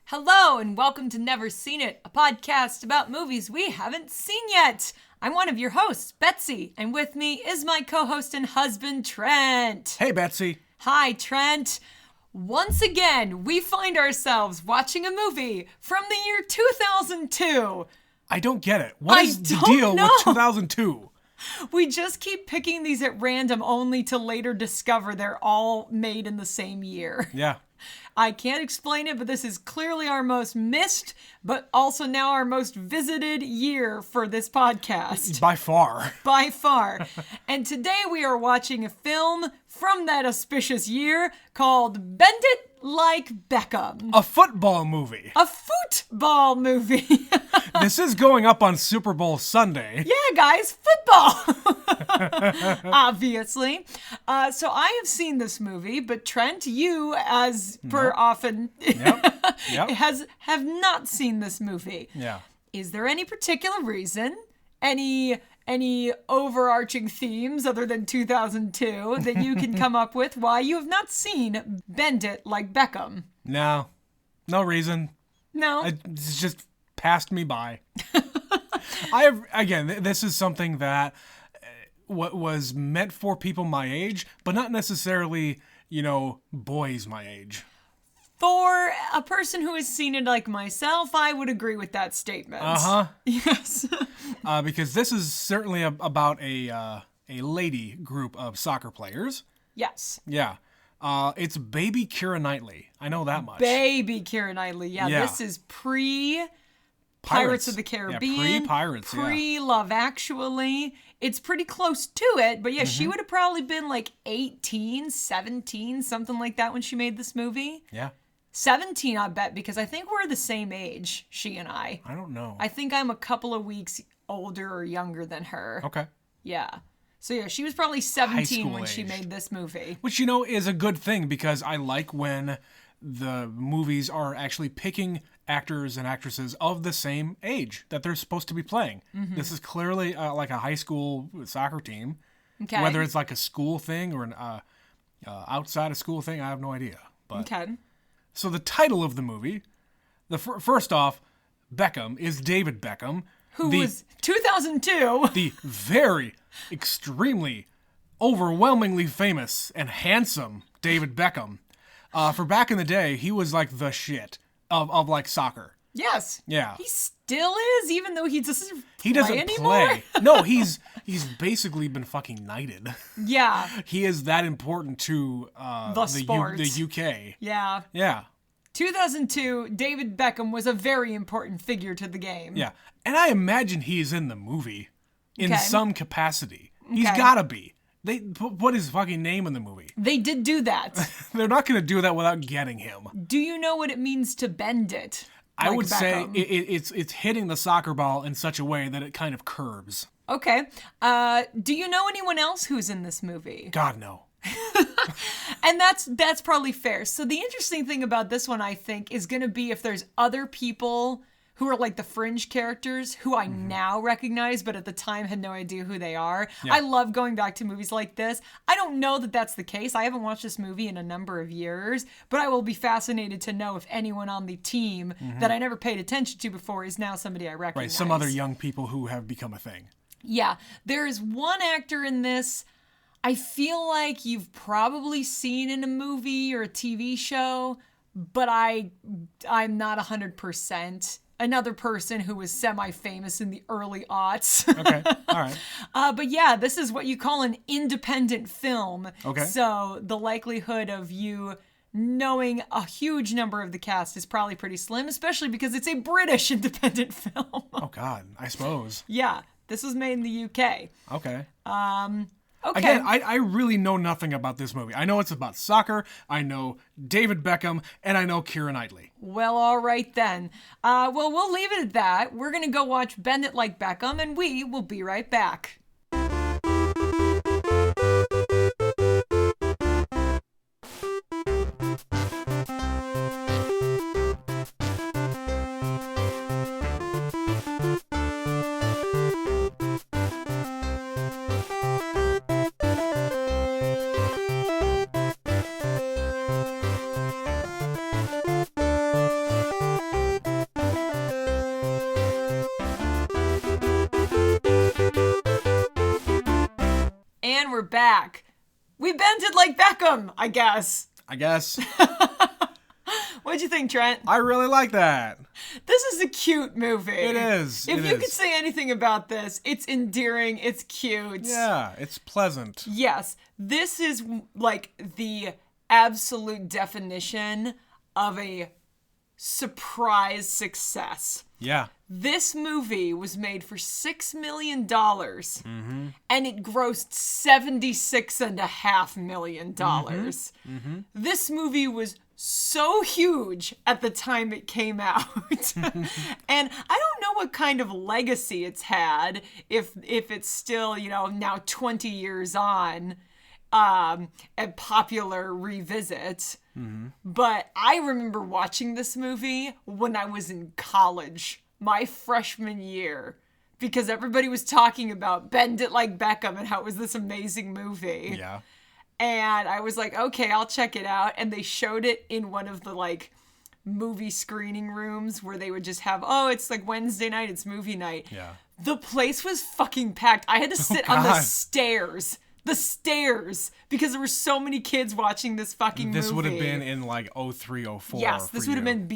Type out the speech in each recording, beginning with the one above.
Hello and welcome to Never Seen It, a podcast about movies we haven't seen yet. I'm one of your hosts, Betsy, and with me is my co-host and husband, Trent. Hey, Betsy. Hi, Trent. Once again, we find ourselves watching a movie from the year 2002. I don't get it. What is the deal with 2002? We just keep picking these at random only to later discover they're all made in the same year. Yeah. I can't explain it, but this is clearly our most missed, but also now our most visited year for this podcast. By far. By far. And today we are watching a film from that auspicious year called Bend It Like Beckham. A football movie. A football movie. This is going up on Super Bowl Sunday. Yeah, guys, football. Obviously. So I have seen this movie, but Trent, you, as per often, Yep. have not seen this movie. Yeah. Is there any particular reason, any overarching themes other than 2002 that you can come up with why you have not seen Bend It Like Beckham? No reason. No? It's just passed me by. This is something that was meant for people my age, but not necessarily, boys my age. For a person who has seen it like myself, I would agree with that statement. Uh-huh. Yes. Because this is certainly about a lady group of soccer players. Yes. Yeah. It's baby Keira Knightley. I know that much. Baby Keira Knightley. Yeah, this is Pirates of the Caribbean. Pre-Pirates, Pre-Love Actually. It's pretty close to it, but yeah, she would have probably been like 18, 17, something like that when she made this movie. Yeah. 17, I bet, because I think we're the same age, she and I. I don't know. I think I'm a couple of weeks older or younger than her. Okay. Yeah. So yeah, she was probably 17 when she age. made this movie. Which, is a good thing because I like when the movies are actually picking actors and actresses of the same age that they're supposed to be playing. Mm-hmm. This is clearly like a high school soccer team. Okay. Whether it's like a school thing or an outside of school thing, I have no idea. But, okay. So the title of the movie, first off, Beckham is David Beckham. Who was 2002. The very, extremely, overwhelmingly famous and handsome David Beckham. For back in the day, he was like the shit of like soccer. Yes. Yeah. He still is, even though he doesn't play. No, he's basically been fucking knighted. Yeah. He is that important to the sport. The UK. Yeah. Yeah. 2002, David Beckham was a very important figure to the game. Yeah. And I imagine he's in the movie in some capacity. He's gotta be. They put his fucking name in the movie. They did do that. They're not going to do that without getting him. Do you know what it means to bend it? I would Beckham? say it's hitting the soccer ball in such a way that it kind of curves. Okay. Do you know anyone else who's in this movie? God, no. And that's probably fair. So the interesting thing about this one, I think, is going to be if there's other people who are like the fringe characters who I now recognize, but at the time had no idea who they are. Yeah. I love going back to movies like this. I don't know that that's the case. I haven't watched this movie in a number of years, but I will be fascinated to know if anyone on the team that I never paid attention to before is now somebody I recognize. Right, some other young people who have become a thing. Yeah. There is one actor in this I feel like you've probably seen in a movie or a TV show, but I'm not 100%. Another person who was semi-famous in the early aughts. Okay, all right. But yeah, this is what you call an independent film. Okay. So the likelihood of you knowing a huge number of the cast is probably pretty slim, especially because it's a British independent film. Oh, God, I suppose. Yeah, this was made in the UK. Okay. Okay. Again, I really know nothing about this movie. I know it's about soccer, I know David Beckham, and I know Keira Knightley. Well, all right then. We'll leave it at that. We're going to go watch Bend It Like Beckham, and we will be right back. back. We bent it like Beckham, I guess. What'd you think, Trent? I really like that. This is a cute movie. It is. If you could say anything about this, it's endearing, it's cute. Yeah, it's pleasant. Yes. This is like the absolute definition of a surprise success. Yeah. This movie was made for $6 million, and it grossed $76.5 million. This movie was so huge at the time it came out. And I don't know what kind of legacy it's had, if it's still, now 20 years on, a popular revisit. But I remember watching this movie when I was in college, my freshman year, because everybody was talking about Bend It Like Beckham and how it was this amazing movie. Yeah. And I was like, okay, I'll check it out. And they showed it in one of the movie screening rooms where they would just have, it's like Wednesday night, it's movie night. Yeah. The place was fucking packed. I had to sit on the stairs. Because there were so many kids watching this fucking movie. This would have been in 03, 04. Yes, this would have been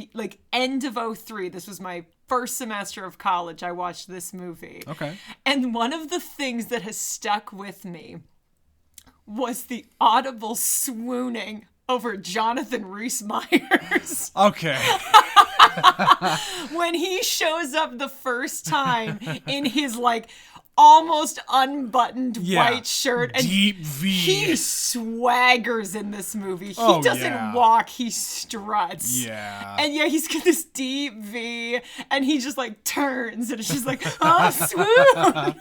end of 03. This was my first semester of college. I watched this movie. Okay. And one of the things that has stuck with me was the audible swooning over Jonathan Rhys-Meyers. Okay. When he shows up the first time in his almost unbuttoned white shirt and deep V. He swaggers in this movie. He doesn't walk, he struts. Yeah. And he's got this deep V and he just turns and it's just oh, swoon.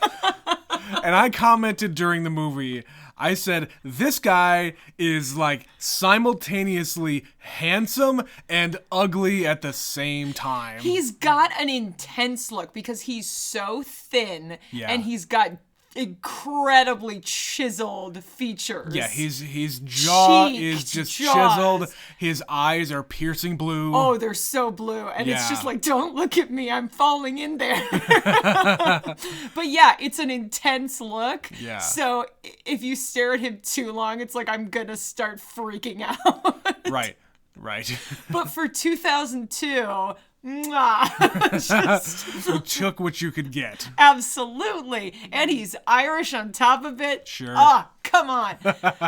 And I commented during the movie, I said, this guy is simultaneously handsome and ugly at the same time. He's got an intense look because he's so thin and he's got incredibly chiseled features. Yeah, his jaw is just chiseled. His eyes are piercing blue. Oh, they're so blue. And it's just don't look at me. I'm falling in there. But it's an intense look. Yeah. So if you stare at him too long, it's I'm going to start freaking out. Right. But for 2002... You took what you could get. Absolutely. And he's Irish on top of it. Sure. Come on.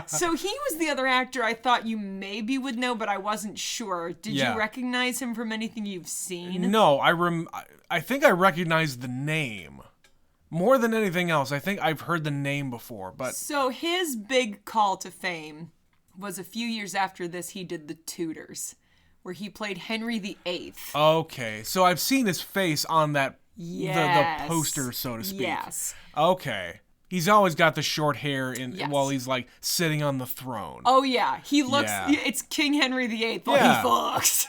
So he was the other actor I thought you maybe would know, but I wasn't sure. Did you recognize him from anything you've seen? No, I think I recognize the name. More than anything else, I think I've heard the name before, but... So his big call to fame was a few years after this, he did The Tudors, where he played Henry VIII. Okay, so I've seen his face on that the poster, so to speak. Yes. Okay. He's always got the short hair while he's sitting on the throne. Oh yeah, he looks. Yeah. It's King Henry VIII. Well, he fucks.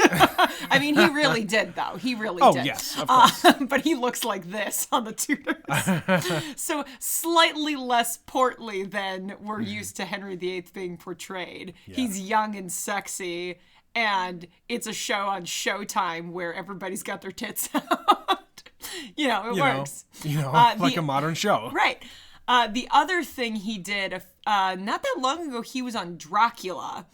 I mean, he really did though. He really did. Oh yes, of course. But he looks like this on the Tudors. So slightly less portly than we're used to Henry VIII being portrayed. Yeah. He's young and sexy, and it's a show on Showtime where everybody's got their tits out. It works. Like a modern show. Right. The other thing he did, not that long ago, he was on Dracula.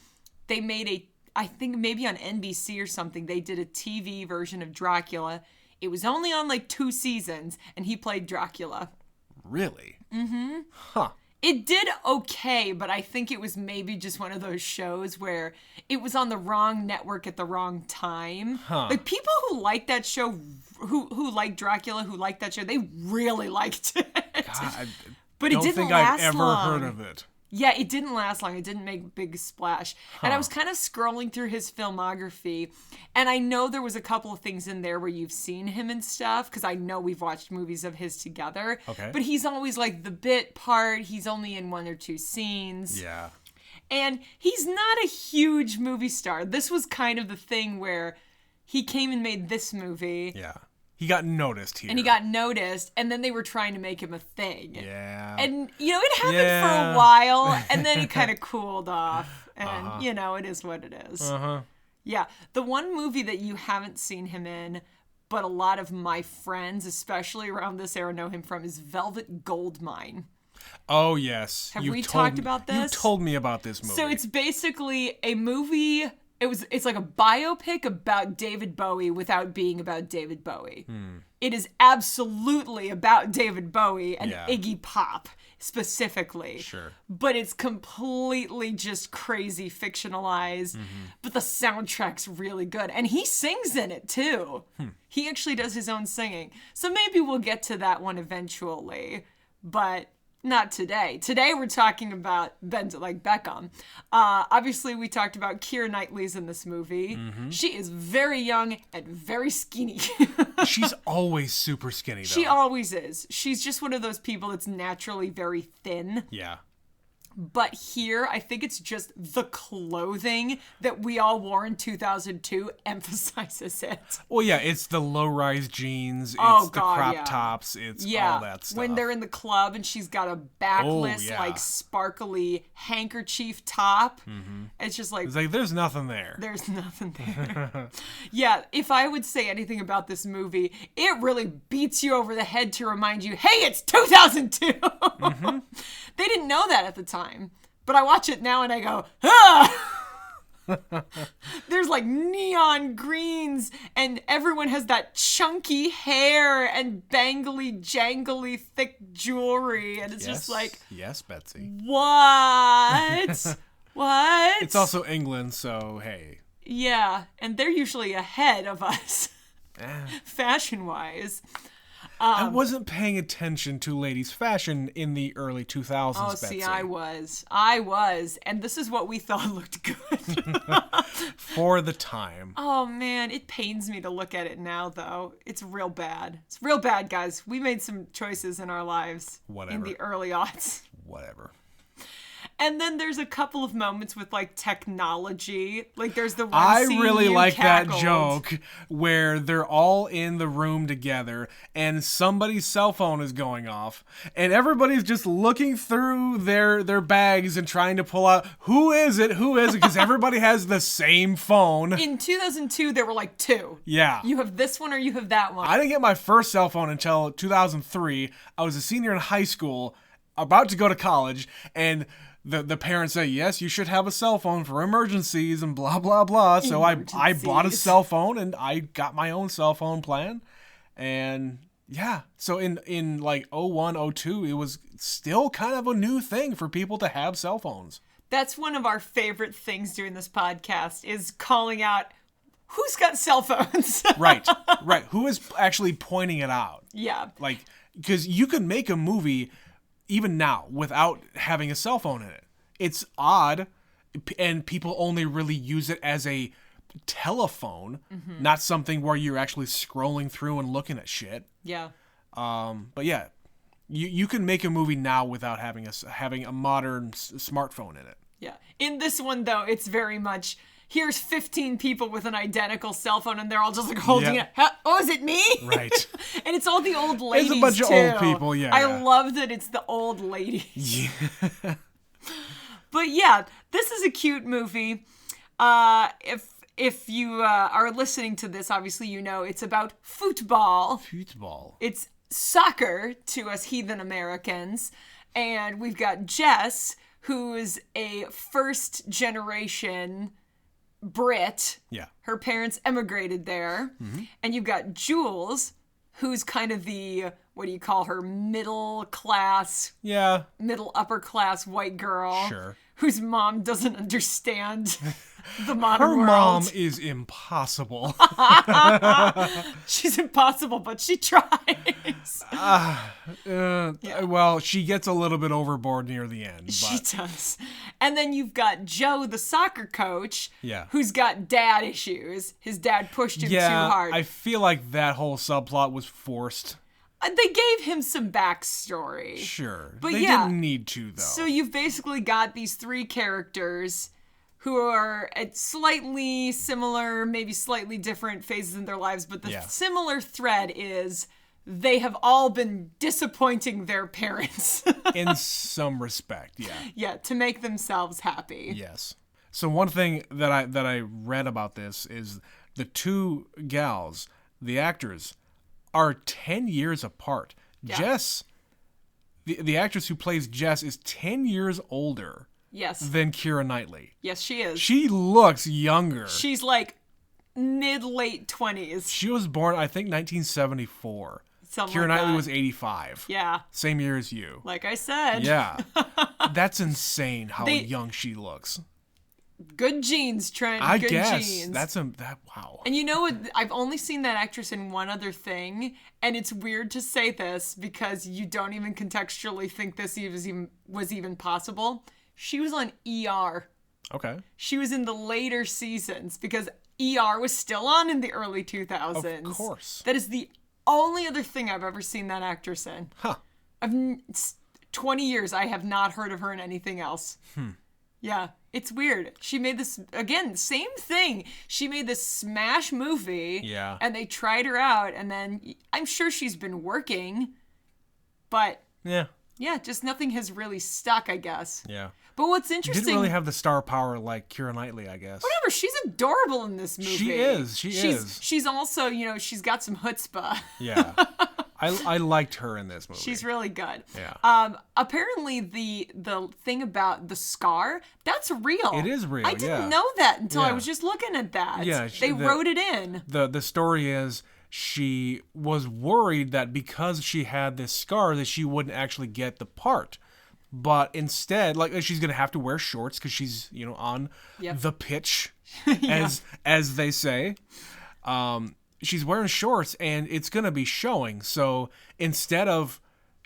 They made I think maybe on NBC or something, they did a TV version of Dracula. It was only on 2 seasons, and he played Dracula. Really? Mm-hmm. Huh. It did okay, but I think it was maybe just one of those shows where it was on the wrong network at the wrong time. Huh. People who like that show, who like Dracula, who like that show, they really liked it. God, but it didn't last I've ever long. heard of it. Yeah, it didn't last long. It didn't make a big splash. And I was kind of scrolling through his filmography, and I know there was a couple of things in there where you've seen him and stuff, because I know we've watched movies of his together. Okay. But he's always the bit part. He's only in 1 or 2 scenes. Yeah. And he's not a huge movie star. This was kind of the thing where he came and made this movie. Yeah. He got noticed here. And he got noticed, and then they were trying to make him a thing. Yeah. And, it happened for a while, and then it kind of cooled off. And, it is what it is. Uh-huh. Yeah. The one movie that you haven't seen him in, but a lot of my friends, especially around this era, know him from, is Velvet Goldmine. Oh, yes. Have we talked about this? You told me about this movie. So it's basically a movie. It's like a biopic about David Bowie without being about David Bowie. It is absolutely about David Bowie and Iggy Pop specifically. Sure. But it's completely just crazy fictionalized. But the soundtrack's really good. And he sings in it too. He actually does his own singing. So maybe we'll get to that one eventually. But not today. Today we're talking about It Like Beckham. Obviously, we talked about Keira Knightley's in this movie. She is very young and very skinny. She's always super skinny, though. She always is. She's just one of those people that's naturally very thin. Yeah. But here, I think it's just the clothing that we all wore in 2002 emphasizes it. Well, yeah, it's the low-rise jeans, it's Oh, the God, crop yeah. tops, it's all that stuff. When they're in the club and she's got a backless, like, sparkly handkerchief top. It's just like... It's like, there's nothing there. There's nothing there. Yeah, if I would say anything about this movie, it really beats you over the head to remind you, hey, it's 2002! They didn't know that at the time. But I watch it now and I go, ah! There's like neon greens and everyone has that chunky hair and bangly, jangly, thick jewelry. And it's just like... Yes, Betsy. What? What? It's also England, so hey. Yeah, and they're usually ahead of us, fashion-wise. I wasn't paying attention to ladies' fashion in the early 2000s, Betsy. See, I was. And this is what we thought looked good. For the time. Oh, man, it pains me to look at it now, though. It's real bad. It's real bad, guys. We made some choices in our lives. Whatever. In the early aughts. Whatever. And then there's a couple of moments with, like, technology. Like, there's the one I scene really you like cackled. that joke where they're all in the room together and somebody's cell phone is going off and everybody's just looking through their bags and trying to pull out, who is it? Because everybody has the same phone. In 2002, there were, like, two. Yeah. You have this one or you have that one. I didn't get my first cell phone until 2003. I was a senior in high school, about to go to college, and... The parents say, yes, you should have a cell phone for emergencies and blah, blah, blah. So I bought a cell phone and I got my own cell phone plan. And yeah, so in like 01, 02, it was still kind of a new thing for people to have cell phones. That's one of our favorite things doing this podcast is calling out who's got cell phones. Right. Who is actually pointing it out? Yeah. Like, because you can make a movie even now without having a cell phone in it. It's odd, and people only really use it as a telephone, not something where you're actually scrolling through and looking at shit. Yeah. But yeah, you can make a movie now without having a modern smartphone in it. Yeah. In this one, though, it's very much... Here's 15 people with an identical cell phone, and they're all just like holding it. Oh, is it me? Right. And it's all the old ladies, It's a bunch of old people, yeah. I love that it's the old ladies. Yeah. But yeah, this is a cute movie. If you are listening to this, obviously you know it's about football. Football. It's soccer to us heathen Americans. And we've got Jess, who's a first generation Brit. Yeah. Her parents emigrated there. And you've got Jules, who's kind of the, what do you call her, middle upper class white girl. Sure. Whose mom doesn't understand the modern Her world. mom is impossible. She's impossible, but she tries. Well, she gets a little bit overboard near the end. But... She does. And then you've got Joe, the soccer coach, Yeah. who's got dad issues. His dad pushed him too hard. I feel like that whole subplot was forced. They gave him some backstory. Sure. But they didn't need to, though. So you've basically got these three characters who are at slightly similar, maybe slightly different phases in their lives, but the similar thread is they have all been disappointing their parents. In some respect, yeah. Yeah, to make themselves happy. Yes. So one thing that I read about this is the two gals, the actors, are 10 years apart. Yeah. Jess, The actress who plays Jess is 10 years older Yes. than Keira Knightley. Yes, she is. She looks younger. She's like mid-late 20s. She was born, I think, 1974. Something Keira like Knightley that. was 85. Yeah. Same year as you. Like I said. Yeah. That's insane how They- young she looks. Good genes, Trent. I Good guess. genes. Wow. And you know what? I've only seen that actress in one other thing, and it's weird to say this because you don't even contextually think this was even possible. She was on ER. Okay. She was in the later seasons because ER was still on in the early 2000s. Of course. That is the only other thing I've ever seen that actress in. Huh. 20 years, I have not heard of her in anything else. Yeah, it's weird. She made this, again, same thing. She made this smash movie. Yeah. And they tried her out, and then I'm sure she's been working, but Yeah. yeah, just nothing has really stuck, I guess. Yeah. But what's interesting... Didn't really have the star power like Keira Knightley, I guess. Whatever, she's adorable in this movie. She is. She is. She's also, she's got some chutzpah. Yeah. I liked her in this movie. She's really good. Yeah. Apparently the thing about the scar, that's real. It is real, I didn't yeah. know that until I Yeah. was just looking at that. Yeah, they wrote it in. The story is she was worried that because she had this scar that she wouldn't actually get the part. But instead, like she's gonna have to wear shorts because she's on Yep. the pitch, Yeah. as they say. She's wearing shorts and it's gonna be showing. So instead of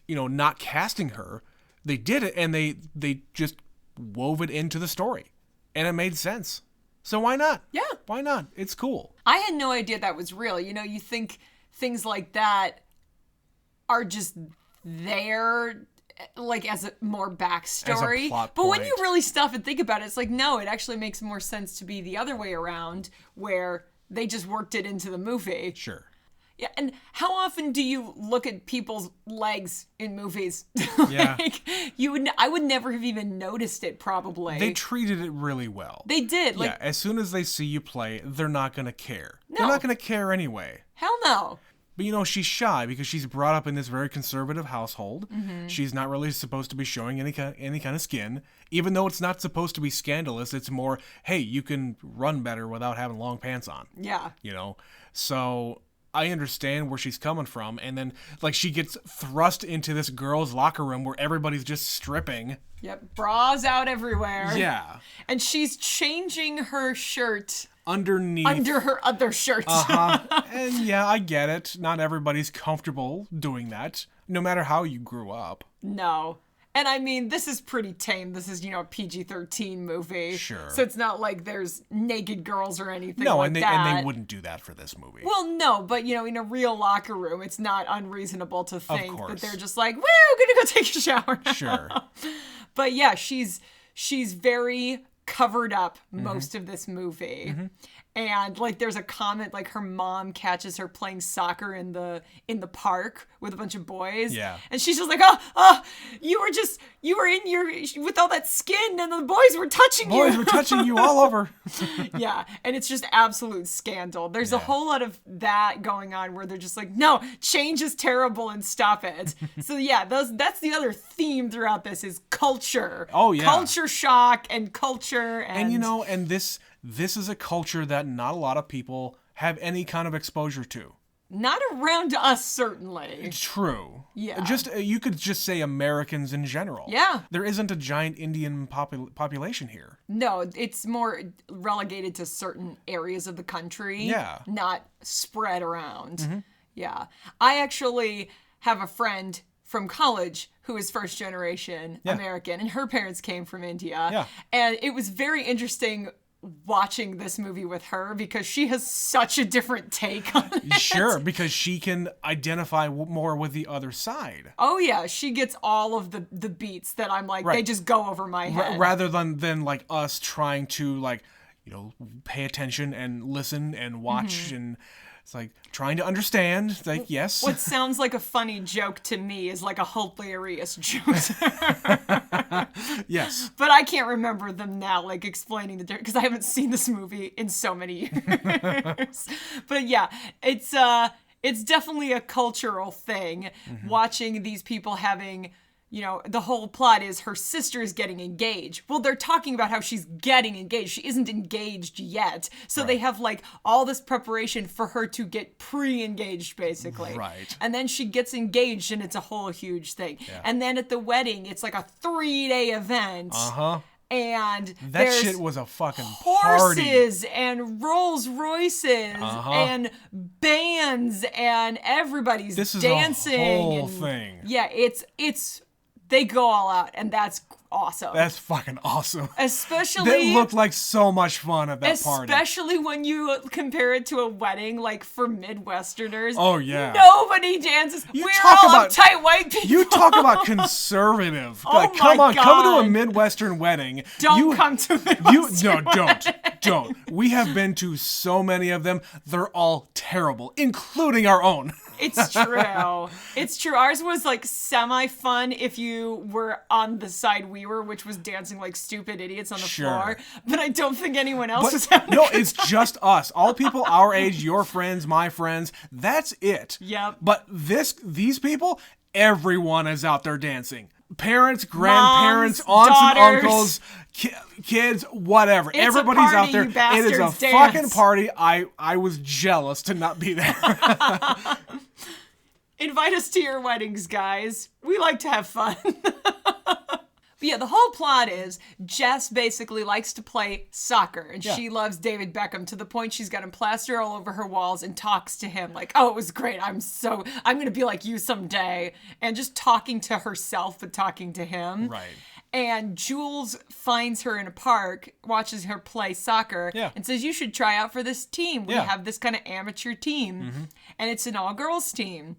not casting her, they did it and they just wove it into the story, and it made sense. So why not? Yeah. Why not? It's cool. I had no idea that was real. You think things like that are just there like as a more backstory. plot But when point. you really stop and think about it, it's like, no, it actually makes more sense to be the other way around where they just worked it into the movie. Sure. Yeah, and how often do you look at people's legs in movies? Yeah. I would never have even noticed it probably. They treated it really well. They did. Like, Yeah, as soon as they see you play, they're not going to care. No. They're not going to care anyway. hell no. But she's shy because she's brought up in this very conservative household. Mm-hmm. She's not really supposed to be showing any kind of skin. Even though it's not supposed to be scandalous, it's more, hey, you can run better without having long pants on. Yeah. So I understand where she's coming from. And then, like, she gets thrust into this girl's locker room where everybody's just stripping. Yep, bras out everywhere. Yeah. And she's changing her shirt Underneath. under her other shirt. And yeah, I get it. Not everybody's comfortable doing that, no matter how you grew up. No. And I mean, this is pretty tame. This is, a PG-13 movie. Sure. So it's not like there's naked girls or anything No, like and that. they wouldn't do that for this movie. Well, no, but in a real locker room, it's not unreasonable to think that course. they're just like, "Woo, gonna go take a shower now." Sure. But yeah, she's very covered up Mm-hmm. most of this movie. And like there's a comment like her mom catches her playing soccer in the park with a bunch of boys. Yeah. And she's just like, oh, you were in your with all that skin and the boys were touching you. Boys were touching you all over. Yeah, and it's just absolute scandal. There's a whole lot of that going on where they're just like, no, change is terrible and stop it. So yeah, that's the other theme throughout this is culture. Oh, yeah. Culture shock and culture and And this is a culture that not a lot of people have any kind of exposure to. not around us certainly. True. Yeah. You could just say Americans in general. Yeah. There isn't a giant Indian population here. No, it's more relegated to certain areas of the country. Yeah. Not spread around. Yeah. I actually have a friend from college who is first generation American, and her parents came from India. Yeah. And it was very interesting watching this movie with her because she has such a different take on it. Sure, because she can identify more with the other side. Oh yeah, she gets all of the beats that I'm like, they just go over my head. Rather than like us trying to like, pay attention and listen and watch and it's like trying to understand. It's like, yes. What sounds like a funny joke to me is like a hilarious joke. Yes. But I can't remember them now, like explaining the difference, because I haven't seen this movie in so many years. But yeah, it's definitely a cultural thing, watching these people having, the whole plot is her sister is getting engaged. Well, they're talking about how she's getting engaged. She isn't engaged yet. So they have like all this preparation for her to get pre-engaged, basically. Right. And then she gets engaged and it's a whole huge thing. Yeah. And then at the wedding, it's like a 3-day event. Uh-huh. And that shit was a fucking horses party. And Rolls Royces and bands and everybody's dancing. A whole thing. Yeah, it's they go all out, and that's awesome. That's fucking awesome. Especially that looked like so much fun at that party. Especially when you compare it to a wedding, like for Midwesterners. Oh yeah. Nobody dances. We're all uptight white people. You talk about conservative. Oh like, come my God. Come to a Midwestern wedding. Don't come to Midwestern. Don't. We have been to so many of them. They're all terrible, including our own. It's true. It's true. Ours was like semi-fun if you were on the side we were, which was dancing like stupid idiots on the floor. But I don't think anyone else was having it's just us. All people our age, your friends, my friends. That's it. Yep. But these people, everyone is out there dancing. Parents, grandparents, aunts daughters, and uncles, kids, whatever. It's Everybody's a party, out there. You bastards, it is a dance. fucking party. I was jealous to not be there. Invite us to your weddings, guys. We like to have fun. But yeah, the whole plot is Jess basically likes to play soccer, and she loves David Beckham to the point she's got him plastered all over her walls and talks to him like, oh, it was great. I'm going to be like you someday. And just talking to herself, but talking to him. Right. And Jules finds her in a park, watches her play soccer, and says, you should try out for this team. We have this kind of amateur team, and it's an all-girls team.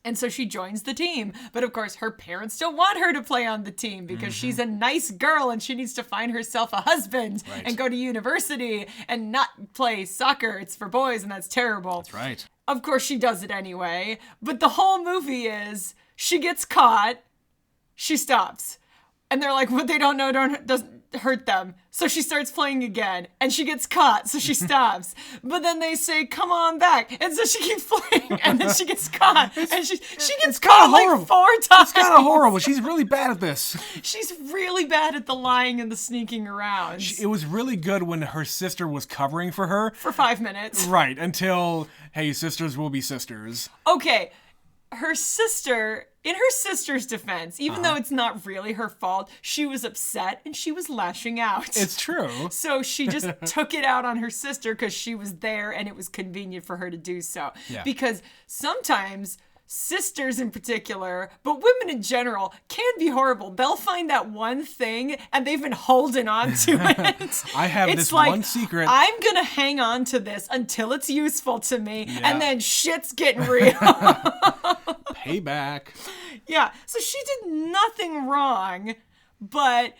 And so she joins the team. But of course, her parents don't want her to play on the team because she's a nice girl and she needs to find herself a husband and go to university and not play soccer. It's for boys, and that's terrible. That's right. Of course, she does it anyway. But the whole movie is she gets caught, she stops. And they're like, what they don't know doesn't hurt them. So she starts playing again, and she gets caught, so she stops. But then they say, come on back. And so she keeps playing, and then she gets caught. And she gets caught like 4 times. It's kind of horrible. She's really bad at this. She's really bad at the lying and the sneaking around. It was really good when her sister was covering for her. For 5 minutes. Right, until, hey, sisters will be sisters. Okay. Her sister, in her sister's defense, even though it's not really her fault, she was upset and she was lashing out. It's true. So she just took it out on her sister because she was there and it was convenient for her to do so. Yeah. Because sometimes sisters in particular, but women in general, can be horrible. They'll find that one thing and they've been holding on to it. I have it's this like, one secret. I'm going to hang on to this until it's useful to me, and then shit's getting real. Payback. Yeah, so she did nothing wrong, but,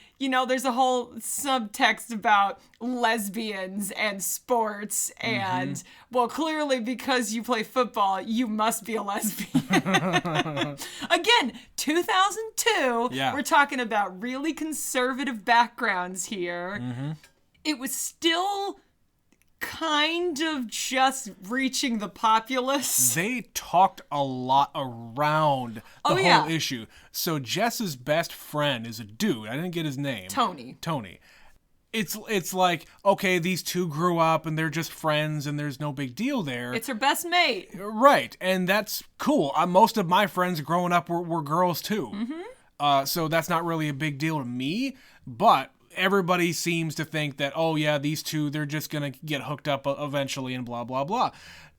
there's a whole subtext about lesbians and sports, and, well, clearly because you play football, you must be a lesbian. Again, 2002, we're talking about really conservative backgrounds here. It was still kind of just reaching the populace. They talked a lot around the whole issue. So Jess's best friend is a dude. I didn't get his name. Tony. It's like, okay, these two grew up and they're just friends and there's no big deal there. It's her best mate. Right, and that's cool. Most of my friends growing up were girls too. So that's not really a big deal to me, but everybody seems to think that, oh yeah, these two, they're just gonna get hooked up eventually and blah, blah, blah.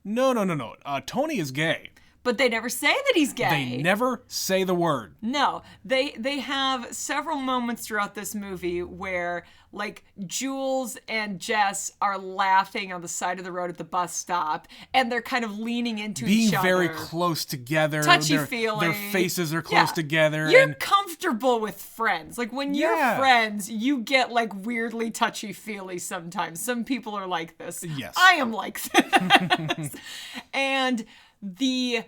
No. Tony is gay. But they never say that he's gay. They never say the word. No. They have several moments throughout this movie where, like, Jules and Jess are laughing on the side of the road at the bus stop, and they're kind of leaning into each other. Being very close together. Touchy-feely. Their faces are close together. You're comfortable with friends. Like, when you're friends, you get, like, weirdly touchy-feely sometimes. Some people are like this. Yes. I am like this. And the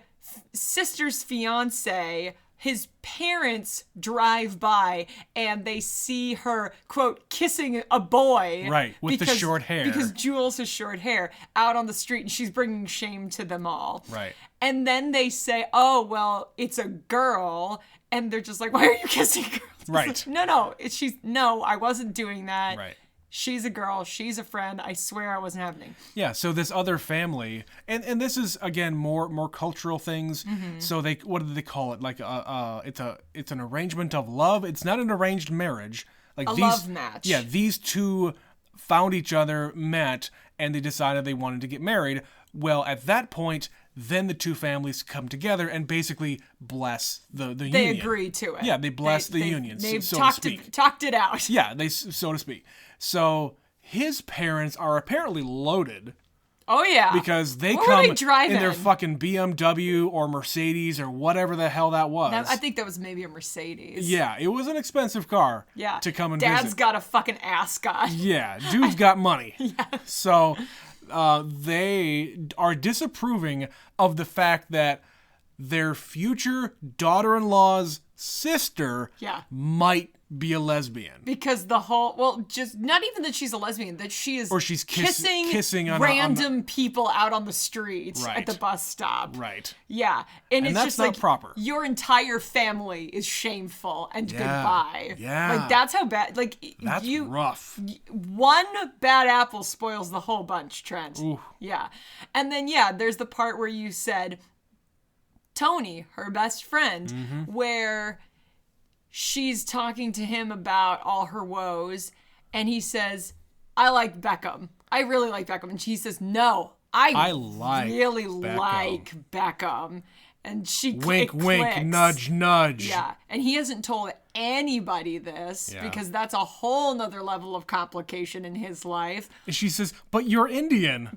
sister's fiance, his parents drive by and they see her, quote, kissing a boy. Right, with the short hair. Because Jules has short hair out on the street, and she's bringing shame to them all. Right. And then they say, oh, well, it's a girl. And they're just like, why are you kissing girls? Right. Like, no, I wasn't doing that. Right. She's a girl. She's a friend. I swear I wasn't happening. Yeah, so this other family, and this is again more cultural things. So what do they call it? Like it's an arrangement of love. It's not an arranged marriage. Like love match. Yeah, these two found each other, met, and they decided they wanted to get married. Well, at that point, then the two families come together and basically bless the union. They agree to it. Yeah, they bless the union, They've so to speak. Talked it out. Yeah, so to speak. So his parents are apparently loaded. Oh, yeah. Because they What come were they driving? in their fucking BMW or Mercedes or whatever the hell that was. I think that was maybe a Mercedes. Yeah, it was an expensive car to come and Dad's visit. got a fucking ascot. Yeah, dude's got money. So they are disapproving of the fact that their future daughter-in-law's sister might be a lesbian. Because just not even that she's a lesbian, that she is or she's kissing on random people out on the street at the bus stop. Right. Yeah. And it's that's just not like proper. Your entire family is shameful and goodbye. Yeah. Like that's how bad that's rough. One bad apple spoils the whole bunch, Trent. Ooh. Yeah. And then there's the part where you said Tony, her best friend, where she's talking to him about all her woes, and he says, I like Beckham. I really like Beckham. And she says, no, I really like Beckham. And she wink, wink, nudge, nudge. Yeah. And he hasn't told anybody this because that's a whole nother level of complication in his life. And she says, but you're Indian.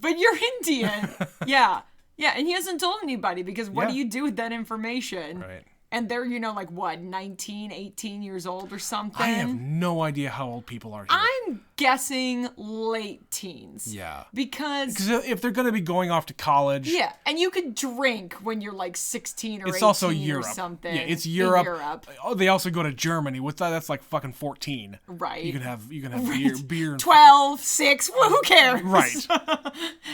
Yeah. Yeah, and he hasn't told anybody because what do you do with that information? Right. And they're, 19, 18 years old or something? I have no idea how old people are here. I'm guessing late teens. Yeah. Because if they're going to be going off to college. Yeah, and you could drink when you're 16 or 18 also Europe. Or something. Yeah, it's Europe. In Europe. Oh, they also go to Germany. That's like fucking 14. Right. You can have beer. 12, 6, well, who cares? Right.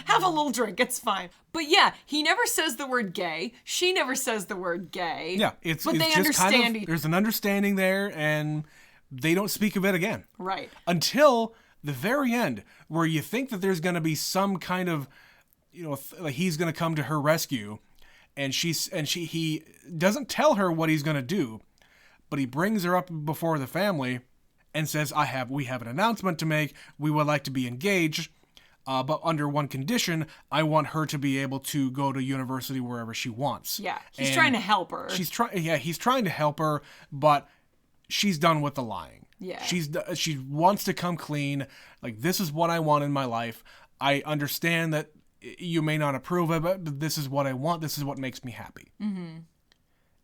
Have a little drink, it's fine. But yeah, he never says the word gay. She never says the word gay. Yeah, but they just understand there's an understanding there, and they don't speak of it again. Right. Until the very end, where you think that there's going to be some kind of, like he's going to come to her rescue, and he doesn't tell her what he's going to do, but he brings her up before the family and says, we have an announcement to make. We would like to be engaged. But under one condition, I want her to be able to go to university wherever she wants. Yeah, he's trying to help her. He's trying to help her, but she's done with the lying. Yeah. She wants to come clean. Like, this is what I want in my life. I understand that you may not approve of it, but this is what I want. This is what makes me happy. Mm-hmm.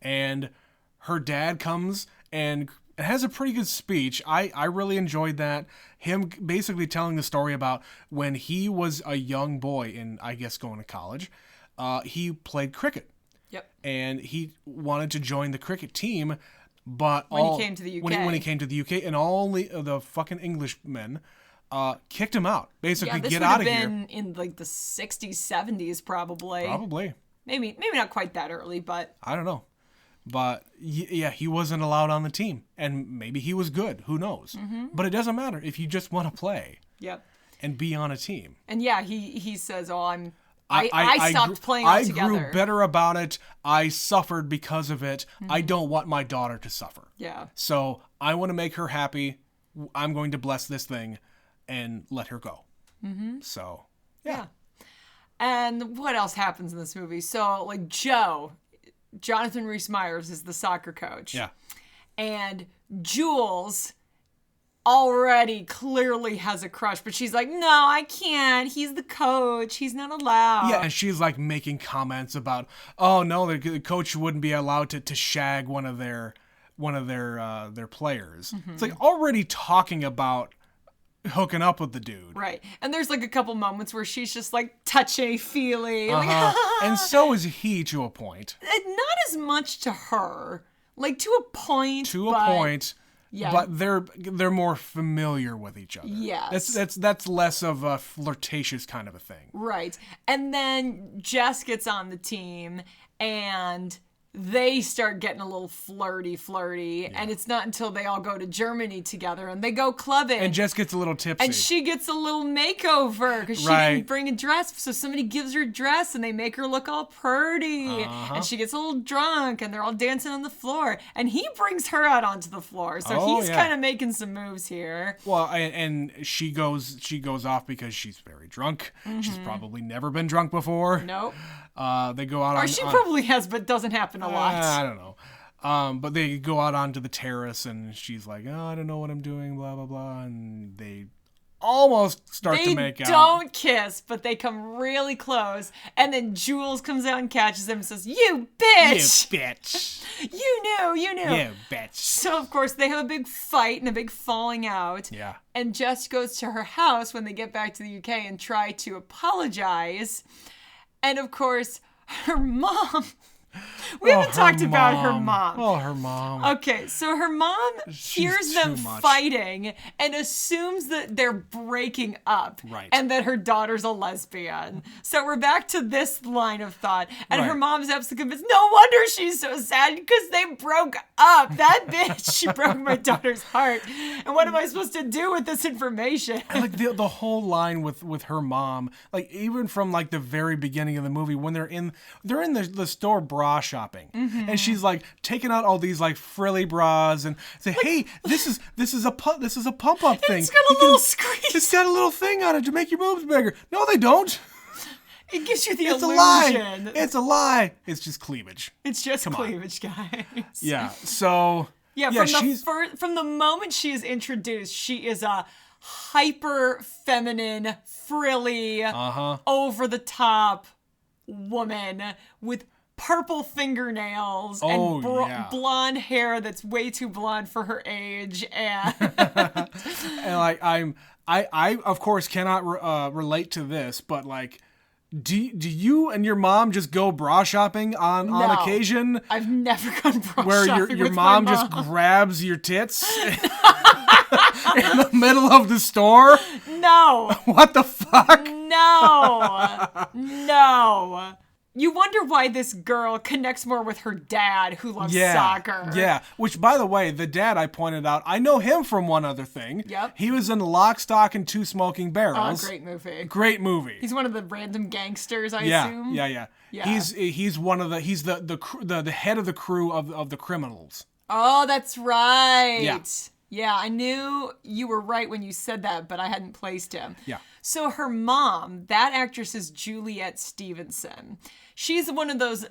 And her dad comes and it has a pretty good speech. I really enjoyed that. Him basically telling the story about when he was a young boy and I guess going to college, he played cricket. Yep. And he wanted to join the cricket team, but when he came to the UK. When he came to the UK, and all the fucking Englishmen kicked him out. Basically, get out of here. This would have been in like the 60s, 70s probably. Probably. Maybe not quite that early, but I don't know. But yeah, he wasn't allowed on the team, and maybe he was good. Who knows? Mm-hmm. But it doesn't matter if you just want to play. Yep. And be on a team. And yeah, he says, "Oh, I stopped playing altogether. I grew better about it. I suffered because of it. Mm-hmm. I don't want my daughter to suffer. Yeah. So I want to make her happy. I'm going to bless this thing and let her go." Mm-hmm. So yeah. And what else happens in this movie? So like Jonathan Rhys-Meyers is the soccer coach. Yeah. And Jules already clearly has a crush, but she's like, no, I can't. He's the coach. He's not allowed. Yeah, and she's like making comments about, oh no, the coach wouldn't be allowed to shag one of their players. Mm-hmm. It's like already talking about hooking up with the dude. Right. And there's like a couple moments where she's just like touchy-feely. Uh-huh. Like, and so is he to a point. Not as much to her. Like to a point. Yeah. But they're more familiar with each other. Yes. That's less of a flirtatious kind of a thing. Right. And then Jess gets on the team and they start getting a little flirty, and it's not until they all go to Germany together and they go clubbing. And Jess gets a little tipsy. And she gets a little makeover because she didn't bring a dress. So somebody gives her a dress and they make her look all pretty. And she gets a little drunk and they're all dancing on the floor. And he brings her out onto the floor. So he's kind of making some moves here. Well, and she goes off because she's very drunk. She's probably never been drunk before. Nope. They go out or she probably has, but doesn't happen a lot. I don't know. But they go out onto the terrace, and she's like, "Oh, I don't know what I'm doing," blah blah blah, and they almost start to make out. They don't kiss, but they come really close, and then Jules comes out and catches them and says, "You bitch! You bitch! You knew! You bitch!" So of course they have a big fight and a big falling out. Yeah. And Jess goes to her house when they get back to the UK and try to apologize, and of course her mom. We haven't talked about her mom. Oh, her mom. Okay, so her mom hears them fighting and assumes that they're breaking up. Right. And that her daughter's a lesbian. So we're back to this line of thought. And her mom's absolutely convinced, no wonder she's so sad because they broke up. That bitch, she broke my daughter's heart. And what am I supposed to do with this information? And like the whole line with her mom, like even from like the very beginning of the movie when they're in the store bra shopping, and she's like taking out all these like frilly bras and say, like, "Hey, this is a pump up thing. It's got a little squeeze. It's got a little thing on it to make your boobs bigger." No, they don't. It gives you the illusion. It's a lie. It's just cleavage. It's just cleavage, guys. Yeah. So from the moment she is introduced, she is a hyper feminine, frilly, over the top woman with purple fingernails and blonde hair that's way too blonde for her age, and and like I of course cannot relate to this, but like do you and your mom just go bra shopping on occasion? I've never gone bra where shopping your with mom my just grabs your tits in the middle of the store? No. What the fuck? No. You wonder why this girl connects more with her dad, who loves soccer. Yeah, which, by the way, the dad I pointed out, I know him from one other thing. Yep. He was in Lock, Stock, and Two Smoking Barrels. Oh, great movie. Great movie. He's one of the random gangsters, I assume. Yeah. He's one of he's the head of the crew of the criminals. Oh, that's right. Yeah, I knew you were right when you said that, but I hadn't placed him. Yeah. So her mom, that actress is Juliet Stevenson. She's one of those,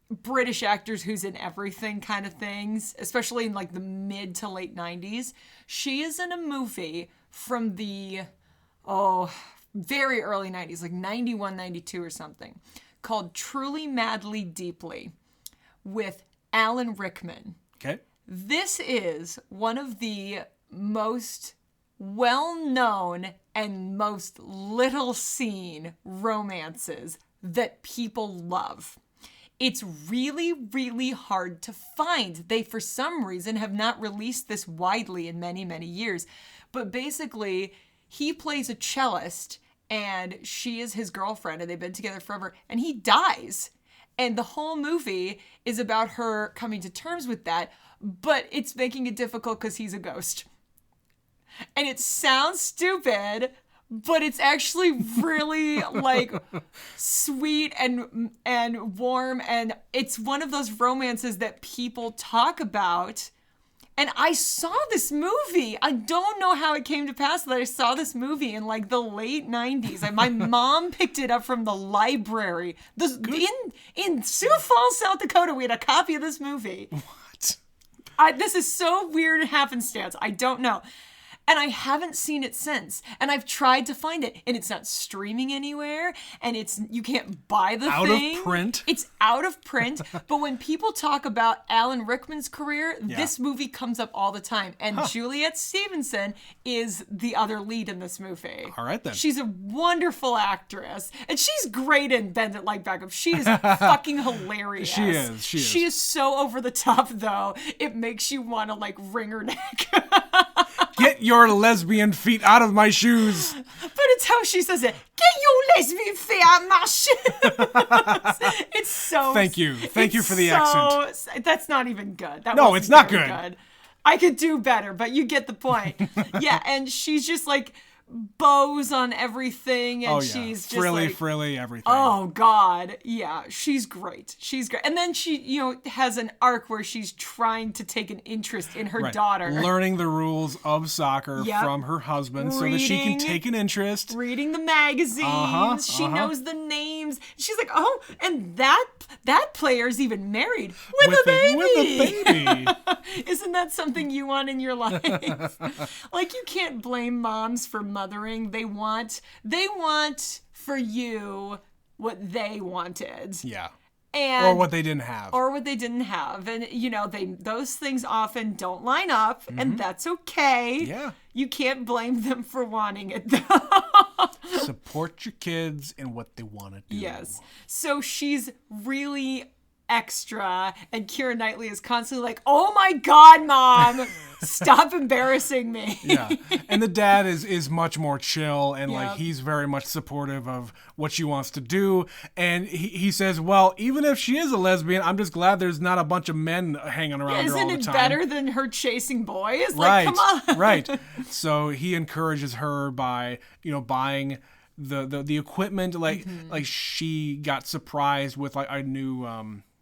British actors who's in everything kind of things, especially in like the mid to late 90s. She is in a movie from the, very early 90s, like 91, 92 or something, called Truly, Madly, Deeply with Alan Rickman. Okay. This is one of the most well-known and most little seen romances that people love. It's really, really hard to find. They, for some reason, have not released this widely in many, many years. But basically, he plays a cellist, and she is his girlfriend, and they've been together forever, and he dies. And the whole movie is about her coming to terms with that, but it's making it difficult because he's a ghost. And it sounds stupid, but it's actually really like sweet and warm, and it's one of those romances that people talk about. And I saw this movie. I don't know how it came to pass that I saw this movie in like the late 90s. My mom picked it up from the library. In Sioux Falls, South Dakota, we had a copy of this movie. What? This is so weird happenstance. I don't know. And I haven't seen it since. And I've tried to find it. And it's not streaming anywhere. And you can't buy the thing. Out of print. It's out of print. But when people talk about Alan Rickman's career, this movie comes up all the time. And Juliet Stevenson is the other lead in this movie. All right, then. She's a wonderful actress. And she's great in Bend It Like Beckham. She is fucking hilarious. She is. She is so over the top, though. It makes you want to, like, wring her neck. Get your lesbian feet out of my shoes. But it's how she says it. Get your lesbian feet out of my shoes. It's so... Thank you for the accent. That's not even good. No, it's not good. I could do better, but you get the point. Yeah, and she's just like bows on everything, and she's just frilly everything. Oh God, yeah, she's great. And then she, has an arc where she's trying to take an interest in her daughter, learning the rules of soccer from her husband, so that she can take an interest. Reading the magazines, she knows the names. She's like, oh, and that player's even married with a baby. With a baby. Isn't that something you want in your life? Like, you can't blame moms for mothering. They want for you what they wanted. Yeah. And, or what they didn't have. And those things often don't line up, and that's okay. Yeah. You can't blame them for wanting it, though. Support your kids in what they want to do. Yes. So she's really extra, and Keira Knightley is constantly like, oh my God, Mom, stop embarrassing me. Yeah. And the dad is much more chill, and like, he's very much supportive of what she wants to do. And he says, well, even if she is a lesbian, I'm just glad there's not a bunch of men hanging around her all the time. Isn't it better than her chasing boys? Like, come on. Right. So he encourages her by, buying the equipment. Like she got surprised with like a new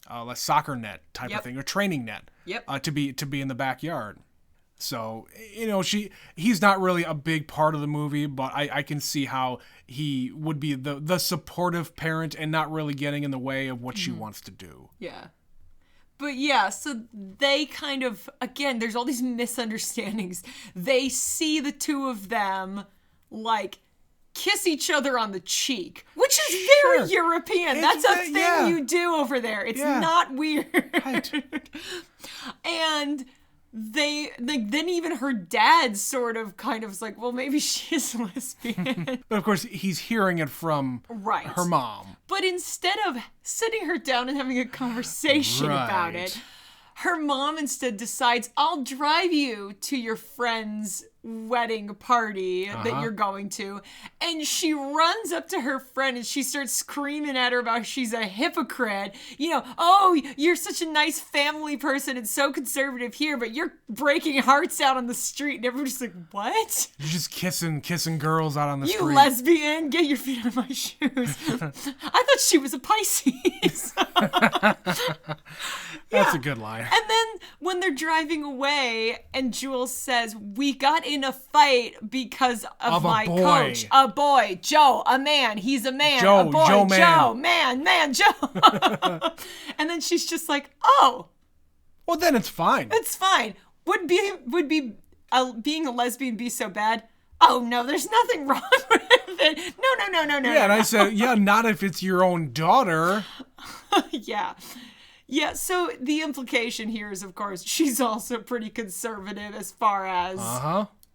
like soccer net type of thing, or training net. To be in the backyard. So, he's not really a big part of the movie, but I can see how he would be the supportive parent and not really getting in the way of what she wants to do. Yeah. But yeah, so they kind of, again, there's all these misunderstandings. They see the two of them, like, kiss each other on the cheek, which is very European. That's a thing you do over there. It's not weird. Right. And then even her dad sort of kind of is like, well, maybe she is lesbian. But of course, he's hearing it from her mom. But instead of sitting her down and having a conversation about it, her mom instead decides, I'll drive you to your friend's wedding party that you're going to. And she runs up to her friend and she starts screaming at her about how she's a hypocrite. Oh, you're such a nice family person and so conservative here, but you're breaking hearts out on the street. And everybody's like, what? You're just kissing girls out on the street. You lesbian, get your feet out of my shoes. I thought she was a Pisces. That's a good line. And then when they're driving away and Jules says, we got in a fight because of my coach. A boy, Joe, a man, he's a man. Joe, a boy, Joe, man. Joe, man, Joe. And then she's just like, oh. Well, then it's fine. It's fine. Would being a lesbian be so bad? Oh, no, there's nothing wrong with it. No. Yeah, and I said, not if it's your own daughter. Yeah. Yeah, so the implication here is, of course, she's also pretty conservative as far as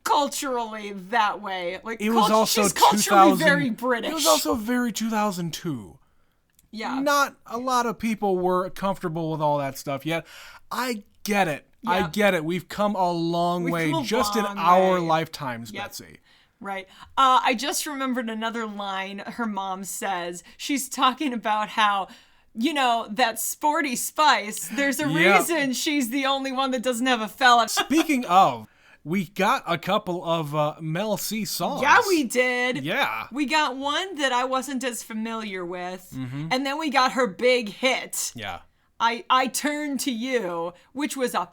culturally that way. Like, it was also she's culturally very British. It was also very 2002. Yeah. Not a lot of people were comfortable with all that stuff yet. I get it. Yeah. I get it. We've come a long way just in our lifetimes, Betsy. Right. I just remembered another line her mom says. She's talking about how, that sporty Spice, there's a reason she's the only one that doesn't have a fella. Speaking of, we got a couple of Mel C songs. Yeah, we did. Yeah. We got one that I wasn't as familiar with, and then we got her big hit. Yeah. I Turn to You, which was a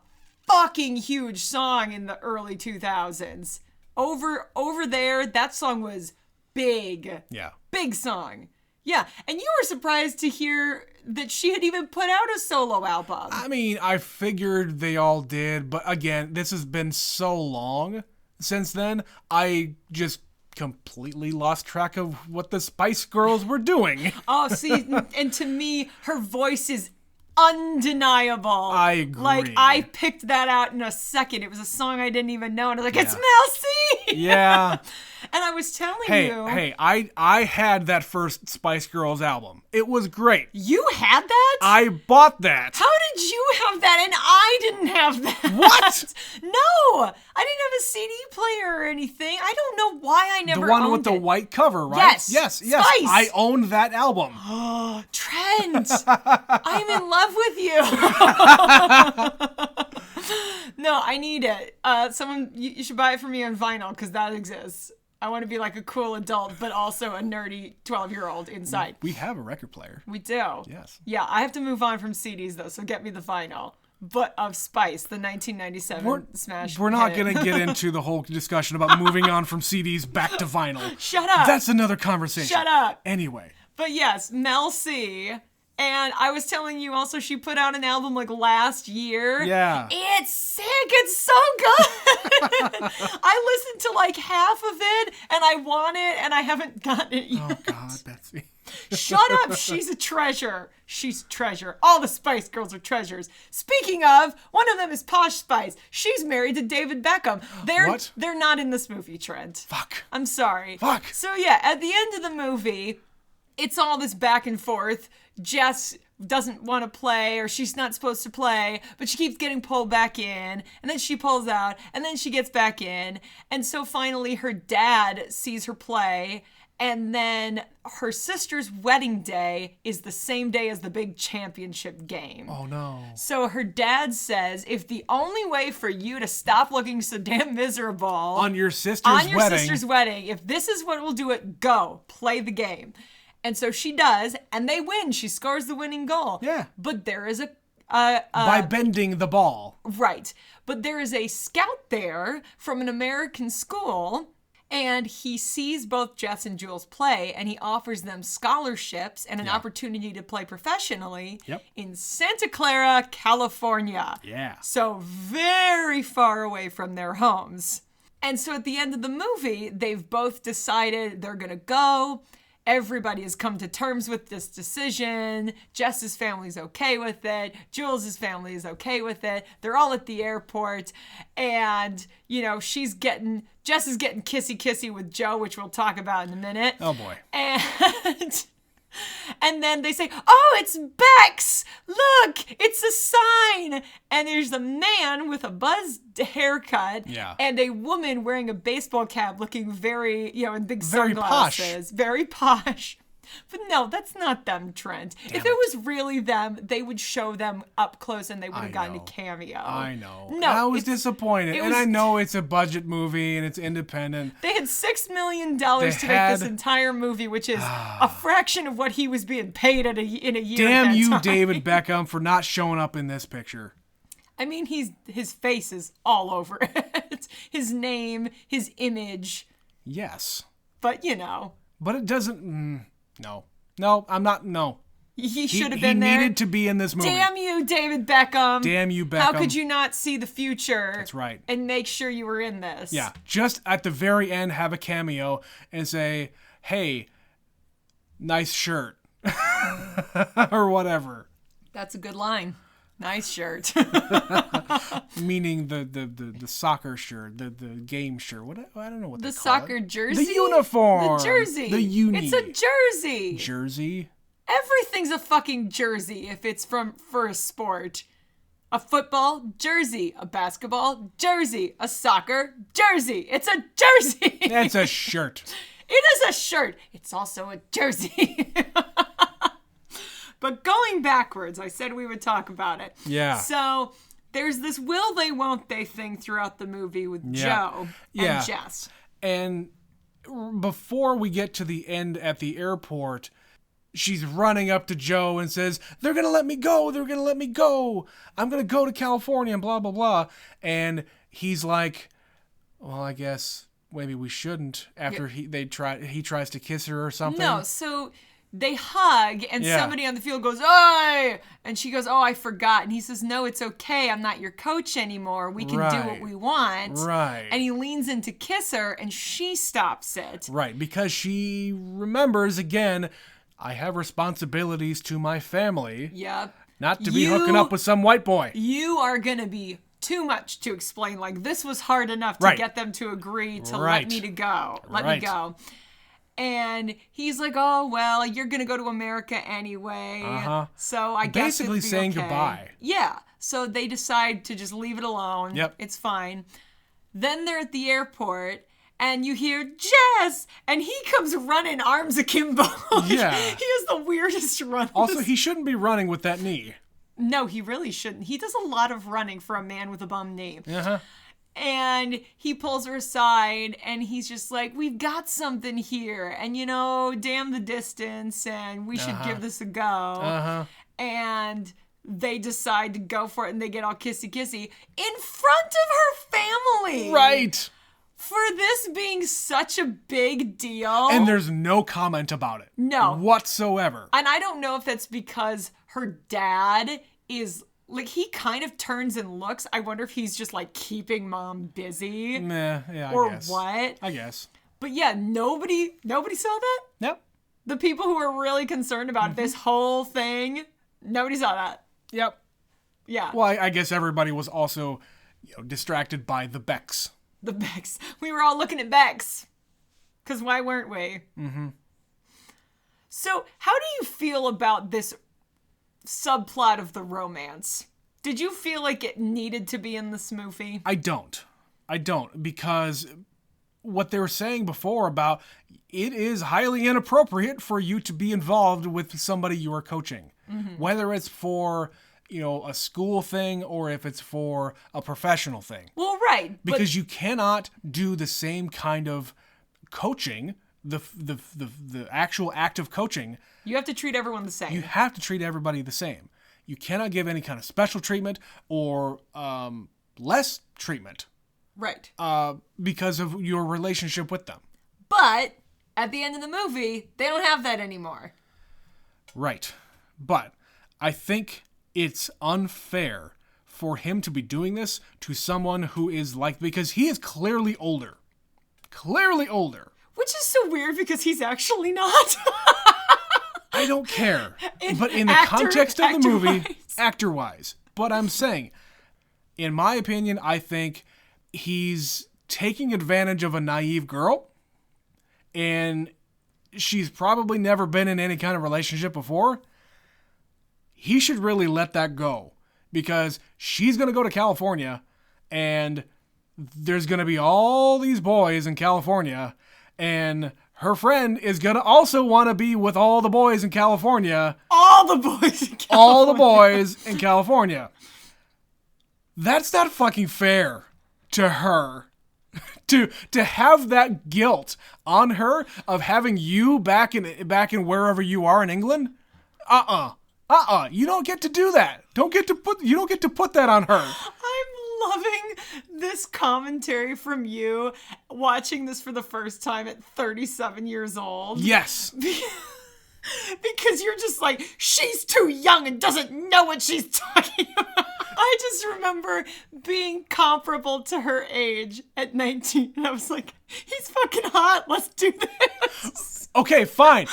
fucking huge song in the early 2000s. Over there, that song was big. Yeah. Big song. Yeah, and you were surprised to hear that she had even put out a solo album. I mean, I figured they all did, but again, this has been so long since then, I just completely lost track of what the Spice Girls were doing. Oh, see, and to me, her voice is undeniable. I agree. Like, I picked that out in a second. It was a song I didn't even know, and I was like, it's Mel C! Yeah. And I was telling you... Hey, I had that first Spice Girls album. It was great. You had that? I bought that. How did you have that and I didn't have that? What? No! I didn't have a CD player or anything. I don't know why I never owned it. The one with the white cover, right? Yes. Spice. I owned that album. Trent. shouldn't. I'm in love with you. No, I need it. Someone, you should buy it for me on vinyl because that exists. I want to be like a cool adult, but also a nerdy 12-year-old inside. We have a record player. We do. Yes. Yeah, I have to move on from CDs though, so get me the vinyl. But of Spice, the 1997 smash. We're not hit. going to get into the whole discussion about moving on from CDs back to vinyl. Shut up. That's another conversation. Shut up. Anyway. But yes, Mel C. And I was telling you also, she put out an album like last year. Yeah. It's sick. It's so good. I listened to like half of it and I want it and I haven't gotten it yet. Oh, God, Betsy. Shut up. She's a treasure. She's a treasure. All the Spice Girls are treasures. Speaking of, one of them is Posh Spice. She's married to David Beckham. What? They're not in this movie, Trent. Fuck. I'm sorry. Fuck. So yeah, at the end of the movie, it's all this back and forth. Jess doesn't want to play, or she's not supposed to play, but she keeps getting pulled back in, and then she pulls out, and then she gets back in. And so finally her dad sees her play, and then her sister's wedding day is the same day as the big championship game. Oh, no. So her dad says, if the only way for you to stop looking so damn miserable On your sister's wedding, if this is what will do it, go play the game. And so she does, and they win. She scores the winning goal. Yeah. But there is by bending the ball. right. But there is a scout there from an American school, and he sees both Jess and Jules play, and he offers them scholarships and an opportunity to play professionally in Santa Clara, California. Yeah. So very far away from their homes. And so at the end of the movie, they've both decided they're going to go. Everybody has come to terms with this decision. Jess's family's okay with it. Jules's family is okay with it. They're all at the airport. And, you know, Jess is getting kissy-kissy with Joe, which we'll talk about in a minute. Oh, boy. And then they say, oh, it's Bex! Look, it's a sign! And there's a man with a buzzed haircut and a woman wearing a baseball cap looking very, and big sunglasses. Very posh. But no, that's not them, Trent. If it was really them, they would show them up close and they would have gotten a cameo. I know. No, I was disappointed. And I know it's a budget movie and it's independent. They had $6 million to make this entire movie, which is a fraction of what he was being paid in a year. Damn you, David Beckham, for not showing up in this picture. I mean, his face is all over it. His name, his image. Yes. But, But it doesn't... No, I'm not. No. He should have been there. He needed to be in this movie. Damn you, David Beckham. Damn you, Beckham. How could you not see the future? That's right. And make sure you were in this. Yeah. Just at the very end, have a cameo and say, hey, nice shirt. Or whatever. That's a good line. Nice shirt. Meaning the soccer shirt, the game shirt. What I don't know what they call it. The soccer jersey? The uniform. The jersey. The uni. It's a jersey. Jersey? Everything's a fucking jersey if it's for a sport. A football jersey, a basketball jersey, a soccer jersey. It's a jersey. It's a shirt. It is a shirt. It's also a jersey. But going backwards, I said we would talk about it. Yeah. So there's this will they, won't they thing throughout the movie with Joe and Jess. And before we get to the end at the airport, she's running up to Joe and says, they're going to let me go. They're going to let me go. I'm going to go to California and blah, blah, blah. And he's like, well, I guess maybe we shouldn't after he tries to kiss her or something. No, so... They hug, and somebody on the field goes, "Oi!" And she goes, "Oh, I forgot." And he says, "No, it's okay. I'm not your coach anymore. We can do what we want." Right. And he leans in to kiss her, and she stops it. Right, because she remembers, again, I have responsibilities to my family. Yep. Not to be hooking up with some white boy. You are going to be too much to explain. Like, this was hard enough to get them to agree to let me go. Let me go. And he's like, oh, well, you're going to go to America anyway. So I guess basically saying goodbye. Yeah. So they decide to just leave it alone. Yep. It's fine. Then they're at the airport, and you hear Jess, and he comes running arms akimbo. Yeah. He has the weirdest run. Also, he shouldn't be running with that knee. No, he really shouldn't. He does a lot of running for a man with a bum knee. Uh-huh. And he pulls her aside, and he's just like, we've got something here. And, damn the distance, and we should give this a go. Uh-huh. And they decide to go for it, and they get all kissy-kissy in front of her family. Right. For this being such a big deal. And there's no comment about it. No. Whatsoever. And I don't know if that's because her dad is... Like, he kind of turns and looks. I wonder if he's just, like, keeping mom busy. Yeah, I or guess. what. I guess. But yeah, nobody saw that? Yep. The people who were really concerned about this whole thing, nobody saw that. Yep. Yeah. Well, I guess everybody was also distracted by the Becks. The Becks. We were all looking at Becks. Because why weren't we? Mm-hmm. So, how do you feel about this subplot of the romance? Did you feel like it needed to be in this movie? I don't, because what they were saying before about it is highly inappropriate for you to be involved with somebody you are coaching, whether it's for a school thing or if it's for a professional thing. Well, right, because you cannot do the same kind of coaching, the actual act of coaching. You have to treat everyone the same. You have to treat everybody the same. You cannot give any kind of special treatment or less treatment. Right. Because of your relationship with them. But at the end of the movie, they don't have that anymore. Right. But I think it's unfair for him to be doing this to someone who is because he is clearly older. Clearly older. Which is so weird because he's actually not. I don't care. But in the context of the movie, actor-wise. But I'm saying, in my opinion, I think he's taking advantage of a naive girl. And she's probably never been in any kind of relationship before. He should really let that go. Because she's going to go to California. And there's going to be all these boys in California. And her friend is going to also want to be with all the boys in California. All the boys in California. All the boys in California. That's not fucking fair to her. To have that guilt on her of having you back in wherever you are in England. You don't get to do that. You don't get to put that on her. I'm loving this commentary from you watching this for the first time at 37 years old. Yes. Because you're just like, she's too young and doesn't know what she's talking about. I just remember being comparable to her age at 19. And I was like, he's fucking hot. Let's do this. Okay, fine.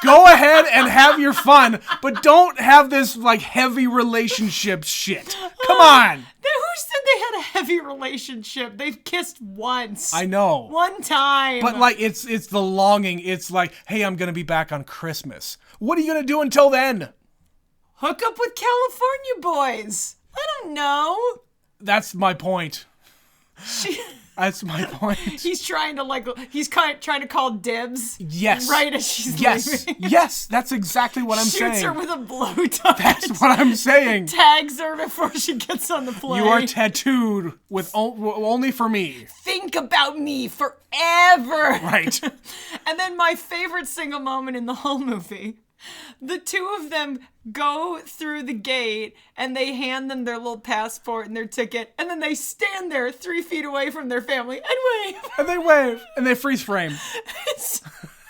Go ahead and have your fun, but don't have this heavy relationship shit. Come on. Who said they had a heavy relationship? They've kissed once. I know. One time. But it's the longing. It's like, hey, I'm going to be back on Christmas. What are you going to do until then? Hook up with California boys. I don't know. That's my point. That's my point. He's trying to trying to call dibs. Yes. Right as she's leaving. Yes, that's exactly what I'm saying. Shoots her with a blow dart. That's what I'm saying. Tags her before she gets on the plane. You are tattooed with only for me. Think about me forever. Right. And then my favorite single moment in the whole movie. The two of them go through the gate and they hand them their little passport and their ticket, and then they stand there 3 feet away from their family and wave. And they wave. And they freeze frame. It's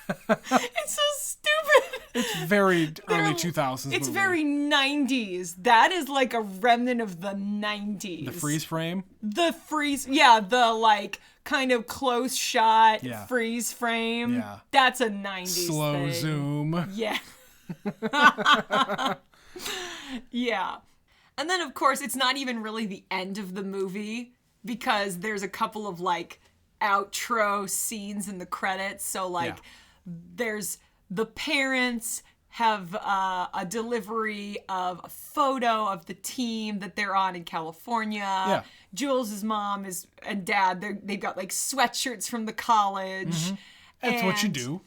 so stupid. It's very early 2000s It's movie. very 90s. That is like a remnant of the 90s. The freeze frame? The kind of close shot freeze frame. Yeah. That's a 90s Slow thing. zoom. Yeah. Yeah. And then, of course, it's not even really the end of the movie because there's a couple of, outro scenes in the credits. So, there's the parents have a delivery of a photo of the team that they're on in California. Yeah. Jules' mom and dad, they've got like sweatshirts from the college. That's what you do.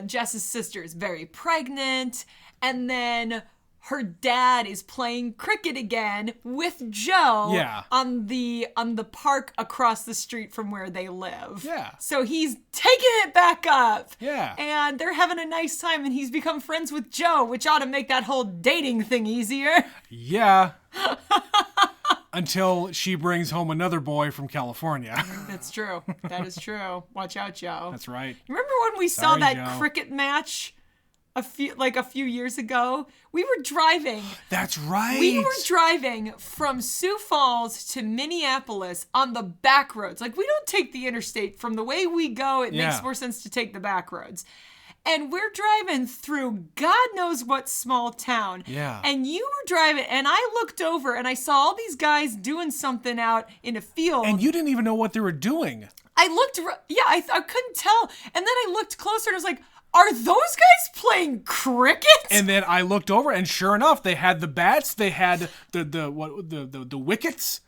Jess's sister is very pregnant. And then her dad is playing cricket again with Joe on the park across the street from where they live. Yeah. So he's taking it back up. Yeah. And they're having a nice time, and he's become friends with Joe, which ought to make that whole dating thing easier. Yeah. Until she brings home another boy from California. That's true. That is true. Watch out, Joe. That's right. Remember when we saw that Joe. cricket match a few years ago? We were driving. That's right. We were driving from Sioux Falls to Minneapolis on the back roads. Like, we don't take the interstate. From the way we go, it makes more sense to take the back roads. And we're driving through God knows what small town. Yeah. And you were driving, and I looked over, and I saw all these guys doing something out in a field. And you didn't even know what they were doing. I looked, I couldn't tell. And then I looked closer, and I was like, are those guys playing cricket? And then I looked over, and sure enough, they had the bats. They had the wickets.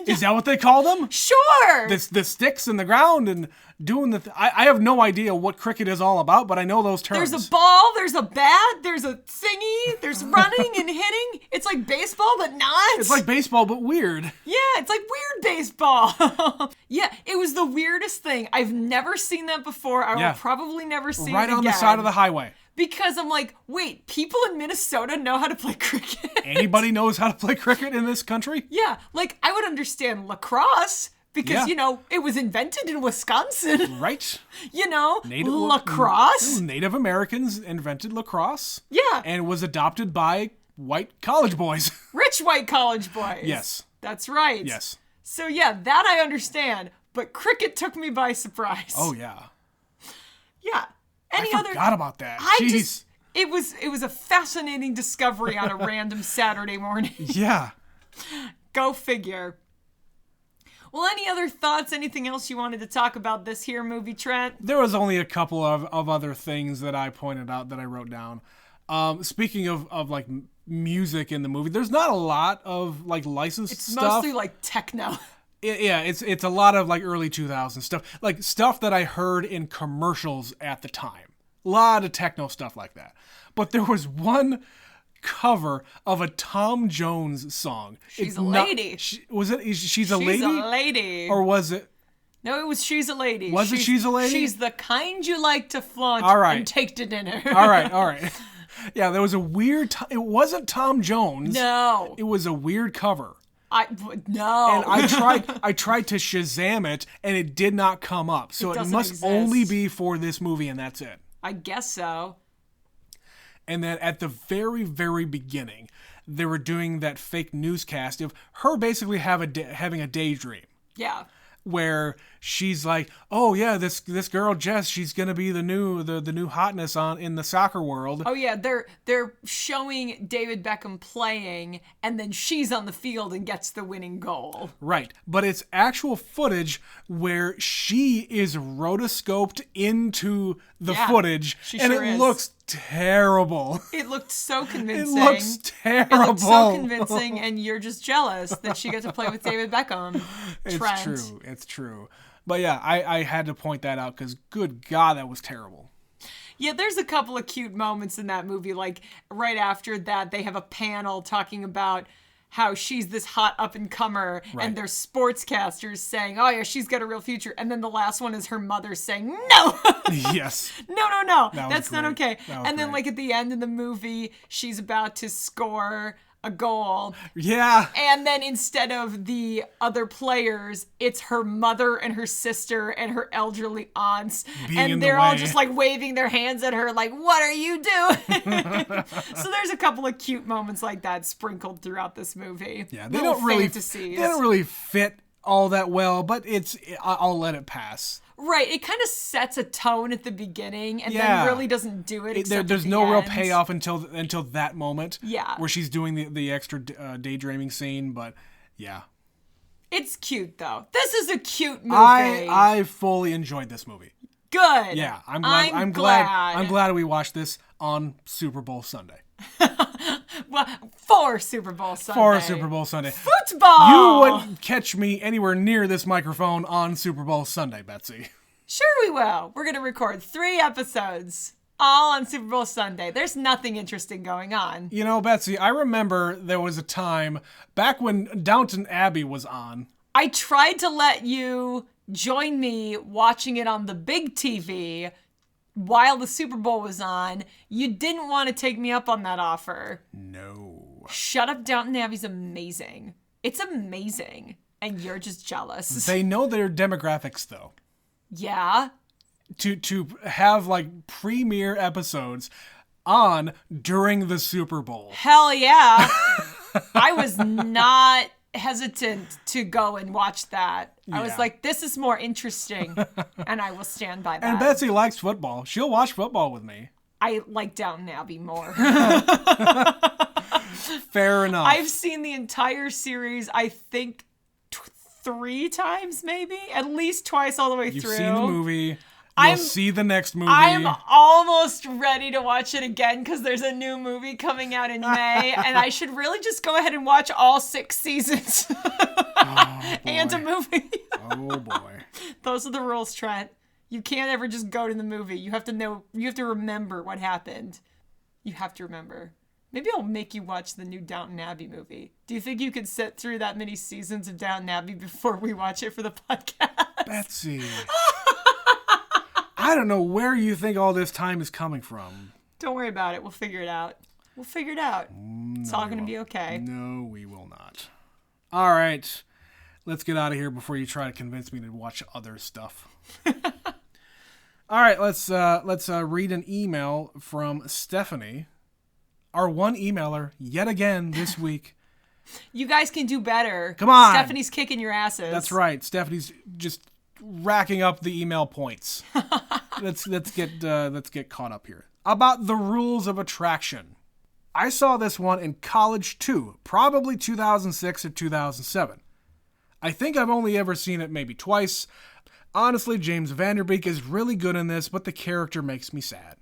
Is that what they call them? Sure. The sticks in the ground and doing the. I have no idea what cricket is all about, but I know those terms. There's a ball. There's a bat. There's a thingy. There's running and hitting. It's like baseball, but not. It's like baseball, but weird. Yeah, it's like weird baseball. Yeah, it was the weirdest thing. I've never seen that before. I will probably never see it again. Right on the side of the highway. Because I'm like, wait, people in Minnesota know how to play cricket? Anybody knows how to play cricket in this country? Yeah, like I would understand lacrosse because, it was invented in Wisconsin. Right. Lacrosse. Native Americans invented lacrosse. Yeah. And was adopted by white college boys. Rich white college boys. Yes. That's right. Yes. So yeah, that I understand. But cricket took me by surprise. Oh, yeah. Yeah. I forgot about that. It was a fascinating discovery on a random Saturday morning. Yeah. Go figure. Well, any other thoughts? Anything else you wanted to talk about this here movie, Trent? There was only a couple of other things that I pointed out that I wrote down. Speaking of like music in the movie, there's not a lot of like licensed stuff. It's mostly like techno. It's a lot of like early 2000s stuff, like stuff that I heard in commercials at the time. A lot of techno stuff like that. But there was one cover of a Tom Jones song. She's a lady. Was it? She's a lady? She's a lady. Or was it? No, it was She's a Lady. Was it She's a Lady? She's the kind you like to flaunt and take to dinner. All right. Yeah, there was a weird. It wasn't Tom Jones. No. It was a weird cover. No. And I tried to Shazam it, and it did not come up. So it must exist. only be for this movie, and that's it. I guess so. And then at the very, very beginning, they were doing that fake newscast of her basically having a daydream. Yeah. Where she's like, oh yeah, this girl Jess, she's gonna be the new hotness in the soccer world. Oh yeah, they're showing David Beckham playing, and then she's on the field and gets the winning goal. Right, but it's actual footage where she is rotoscoped into the footage, and it looks terrible. It looked so convincing. It looks terrible. It looked so convincing, and you're just jealous that she got to play with David Beckham. It's true. But yeah, I had to point that out because good God, that was terrible. Yeah, there's a couple of cute moments in that movie. Like right after that, they have a panel talking about how she's this hot up-and-comer, and there's sportscasters saying, oh yeah, she's got a real future. And then the last one is her mother saying, no! Yes. No, that's not okay. And then like at the end of the movie, she's about to score a goal. Yeah. And then instead of the other players, it's her mother and her sister and her elderly aunts. And they're all just like waving their hands at her like, what are you doing? So there's a couple of cute moments like that sprinkled throughout this movie. Yeah, they don't really fit all that well, but I'll let it pass. Right, it kind of sets a tone at the beginning and then really doesn't do it. There's no real payoff until that moment. Yeah, where she's doing the extra daydreaming scene, but yeah, it's cute though. This is a cute movie. I fully enjoyed this movie. Good. Yeah, I'm glad we watched this. on Super Bowl Sunday. Well, for Super Bowl Sunday. For Super Bowl Sunday. Football! You wouldn't catch me anywhere near this microphone on Super Bowl Sunday, Betsy. Sure we will. We're going to record 3 episodes, all on Super Bowl Sunday. There's nothing interesting going on. You know, Betsy, I remember there was a time back when Downton Abbey was on. I tried to let you join me watching it on the big TV while the Super Bowl was on. You didn't want to take me up on that offer. No. Shut Up, Downton Abbey's amazing. It's amazing. And you're just jealous. They know their demographics, though. Yeah. To have, like, premiere episodes on during the Super Bowl. Hell yeah. I was not hesitant to go and watch that. I was like, this is more interesting. And I will stand by that. And Betsy likes football. She'll watch football with me. I like Downton Abbey more. Fair enough. I've seen the entire series, I think, 3 times, maybe? At least twice all the way through. You've seen the movie. You'll see the next movie. I'm almost ready to watch it again because there's a new movie coming out in May, and I should really just go ahead and watch all 6 seasons. And a movie. Oh, boy. Those are the rules, Trent. You can't ever just go to the movie. You have to know, you have to remember what happened. You have to remember. Maybe I'll make you watch the new Downton Abbey movie. Do you think you could sit through that many seasons of Downton Abbey before we watch it for the podcast? Betsy. I don't know where you think all this time is coming from. Don't worry about it. We'll figure it out. It's all going to be okay. No, we will not. All right. Let's get out of here before you try to convince me to watch other stuff. All right, let's read an email from Stephanie, our one emailer yet again this week. You guys can do better. Come on. Stephanie's kicking your asses. That's right. Stephanie's just racking up the email points. Let's get caught up here. About the rules of attraction. I saw this one in college too, probably 2006 or 2007. I think I've only ever seen it maybe twice. Honestly, James Van Der Beek is really good in this, but the character makes me sad.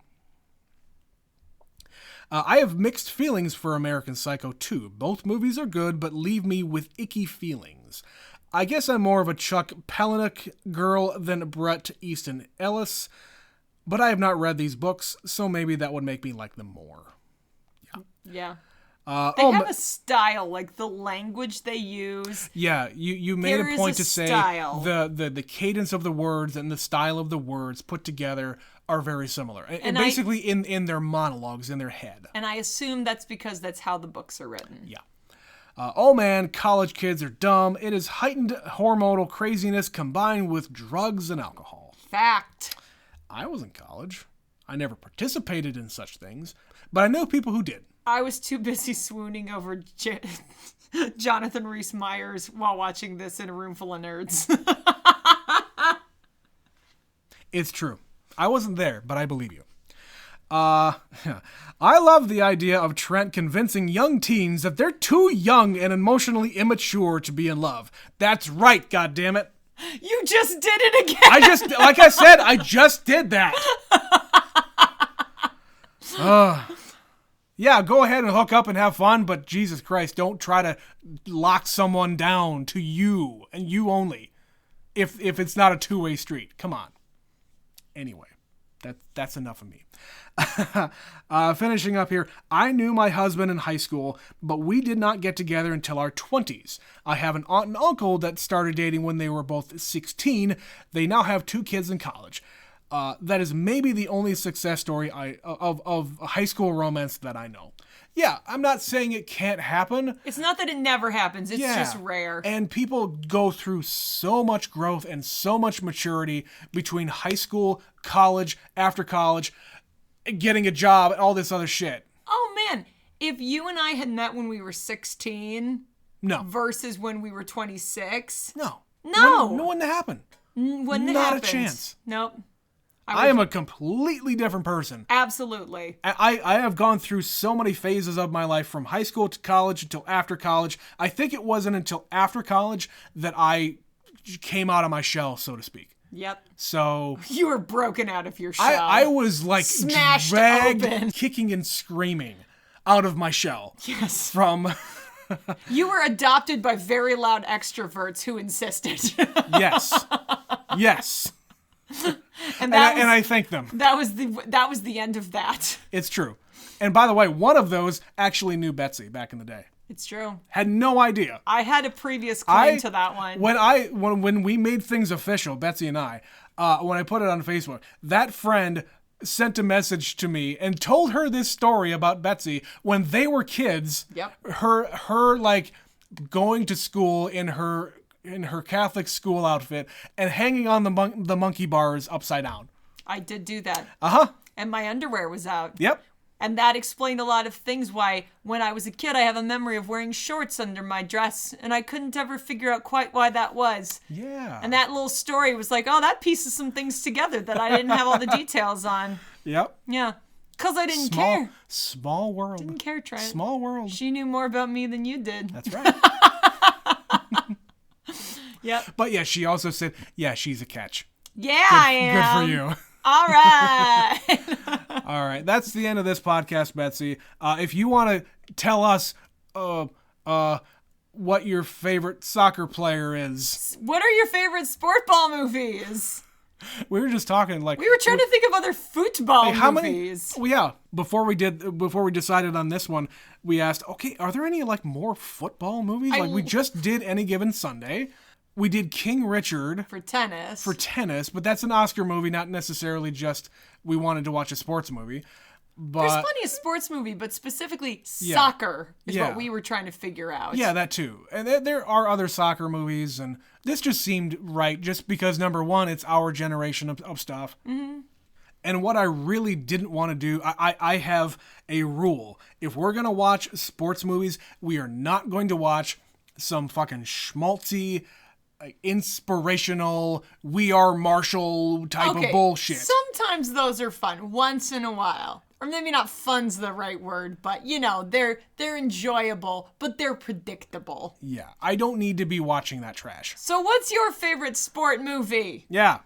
I have mixed feelings for American Psycho 2. Both movies are good, but leave me with icky feelings. I guess I'm more of a Chuck Palahniuk girl than Bret Easton Ellis, but I have not read these books, so maybe that would make me like them more. Yeah. They have a style, like the language they use. Yeah, you made a point to say style. the cadence of the words and the style of the words put together are very similar. And basically in their monologues, in their head. And I assume that's because that's how the books are written. Yeah. Oh man, college kids are dumb. It is heightened hormonal craziness combined with drugs and alcohol. Fact. I was in college. I never participated in such things, but I know people who did. I was too busy swooning over Jonathan Rhys-Meyers while watching this in a room full of nerds. It's true. I wasn't there, but I believe you. I love the idea of Trent convincing young teens that they're too young and emotionally immature to be in love. That's right, goddammit. You just did it again. Like I said, I just did that. Yeah, go ahead and hook up and have fun, but Jesus Christ, don't try to lock someone down to you and you only. If it's not a two-way street. Come on. Anyway, that's enough of me. Finishing up here, I knew my husband in high school, but we did not get together until our 20s. I have an aunt and uncle that started dating when they were both 16. They now have 2 kids in college. That is maybe the only success story of a high school romance that I know. Yeah, I'm not saying it can't happen. It's not that it never happens. It's just rare. And people go through so much growth and so much maturity between high school, college, after college, getting a job, and all this other shit. Oh, man. If you and I had met when we were 16 versus when we were 26. No. No. No, wouldn't happen. Wouldn't have Not happened. a chance. Nope. I am a completely different person. Absolutely. I have gone through so many phases of my life from high school to college until after college. I think it wasn't until after college that I came out of my shell, so to speak. Yep. So You were broken out of your shell. I was like Smashed dragged, open. kicking and screaming out of my shell. Yes. From You were adopted by very loud extroverts who insisted. yes. Yes. and I thank them. That was the end of that. It's true. And by the way, one of those actually knew Betsy back in the day. It's true. Had no idea. I had a previous claim to that one. When we made things official, Betsy and I, when I put it on Facebook, that friend sent a message to me and told her this story about Betsy when they were kids. Yep. Her like going to school in her Catholic school outfit and hanging on the monkey bars upside down. I did do that. Uh-huh. And my underwear was out. Yep. And that explained a lot of things why, when I was a kid, I have a memory of wearing shorts under my dress, and I couldn't ever figure out quite why that was. Yeah. And that little story was like, oh, that pieces some things together that I didn't have all the details on. Yep. Yeah. Because I didn't care. Small world. Didn't care, Trent. Small world. She knew more about me than you did. That's right. Yep. But yeah, she also said, yeah, she's a catch. Yeah, I am. Good for you. All right. All right. That's the end of this podcast, Betsy. If you want to tell us what your favorite soccer player is. What are your favorite sport ball movies? We were just talking like we were trying to think of other football movies. Well, yeah. Before we decided on this one, we asked, okay, are there any like more football movies? Like we just did Any Given Sunday. We did King Richard for tennis, but that's an Oscar movie, not necessarily just we wanted to watch a sports movie. But there's plenty of sports movie, but specifically soccer is what we were trying to figure out. Yeah, that too. And there are other soccer movies, and this just seemed right just because, number one, it's our generation of stuff. Mm-hmm. And what I really didn't want to do, I have a rule. If we're going to watch sports movies, we are not going to watch some fucking schmaltzy, inspirational, We Are Marshall type of bullshit. Sometimes those are fun, once in a while. Or maybe not fun's the right word, but you know, they're enjoyable, but they're predictable. Yeah, I don't need to be watching that trash. So what's your favorite sport movie? Yeah.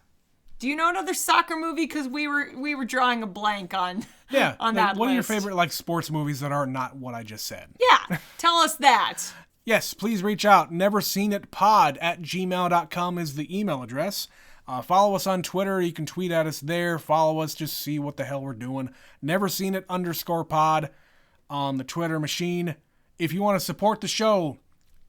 Do you know another soccer movie? Because we were drawing a blank on that list. What are your favorite like sports movies that are not what I just said? Yeah, tell us that. Yes, please reach out. neverseenitpod@gmail.com is the email address. Follow us on Twitter. You can tweet at us there. Follow us. Just see what the hell we're doing. Neverseenit_pod on the Twitter machine. If you want to support the show,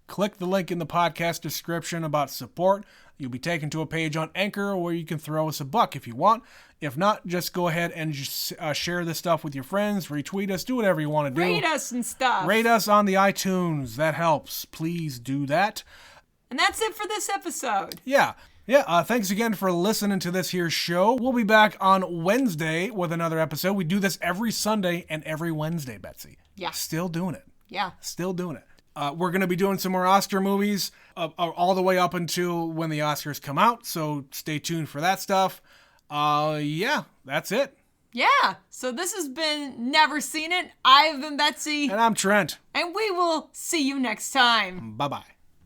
click the link in the podcast description about support. You'll be taken to a page on Anchor where you can throw us a buck if you want. If not, just go ahead and just share this stuff with your friends, retweet us, do whatever you want to do. Rate us and stuff. Rate us on the iTunes. That helps. Please do that. And that's it for this episode. Yeah. Thanks again for listening to this here show. We'll be back on Wednesday with another episode. We do this every Sunday and every Wednesday, Betsy. Yeah. Still doing it. Yeah. Still doing it. We're going to be doing some more Oscar movies all the way up until when the Oscars come out. So stay tuned for that stuff. Yeah, that's it. Yeah. So this has been Never Seen It. I've been Betsy. And I'm Trent. And we will see you next time. Bye-bye.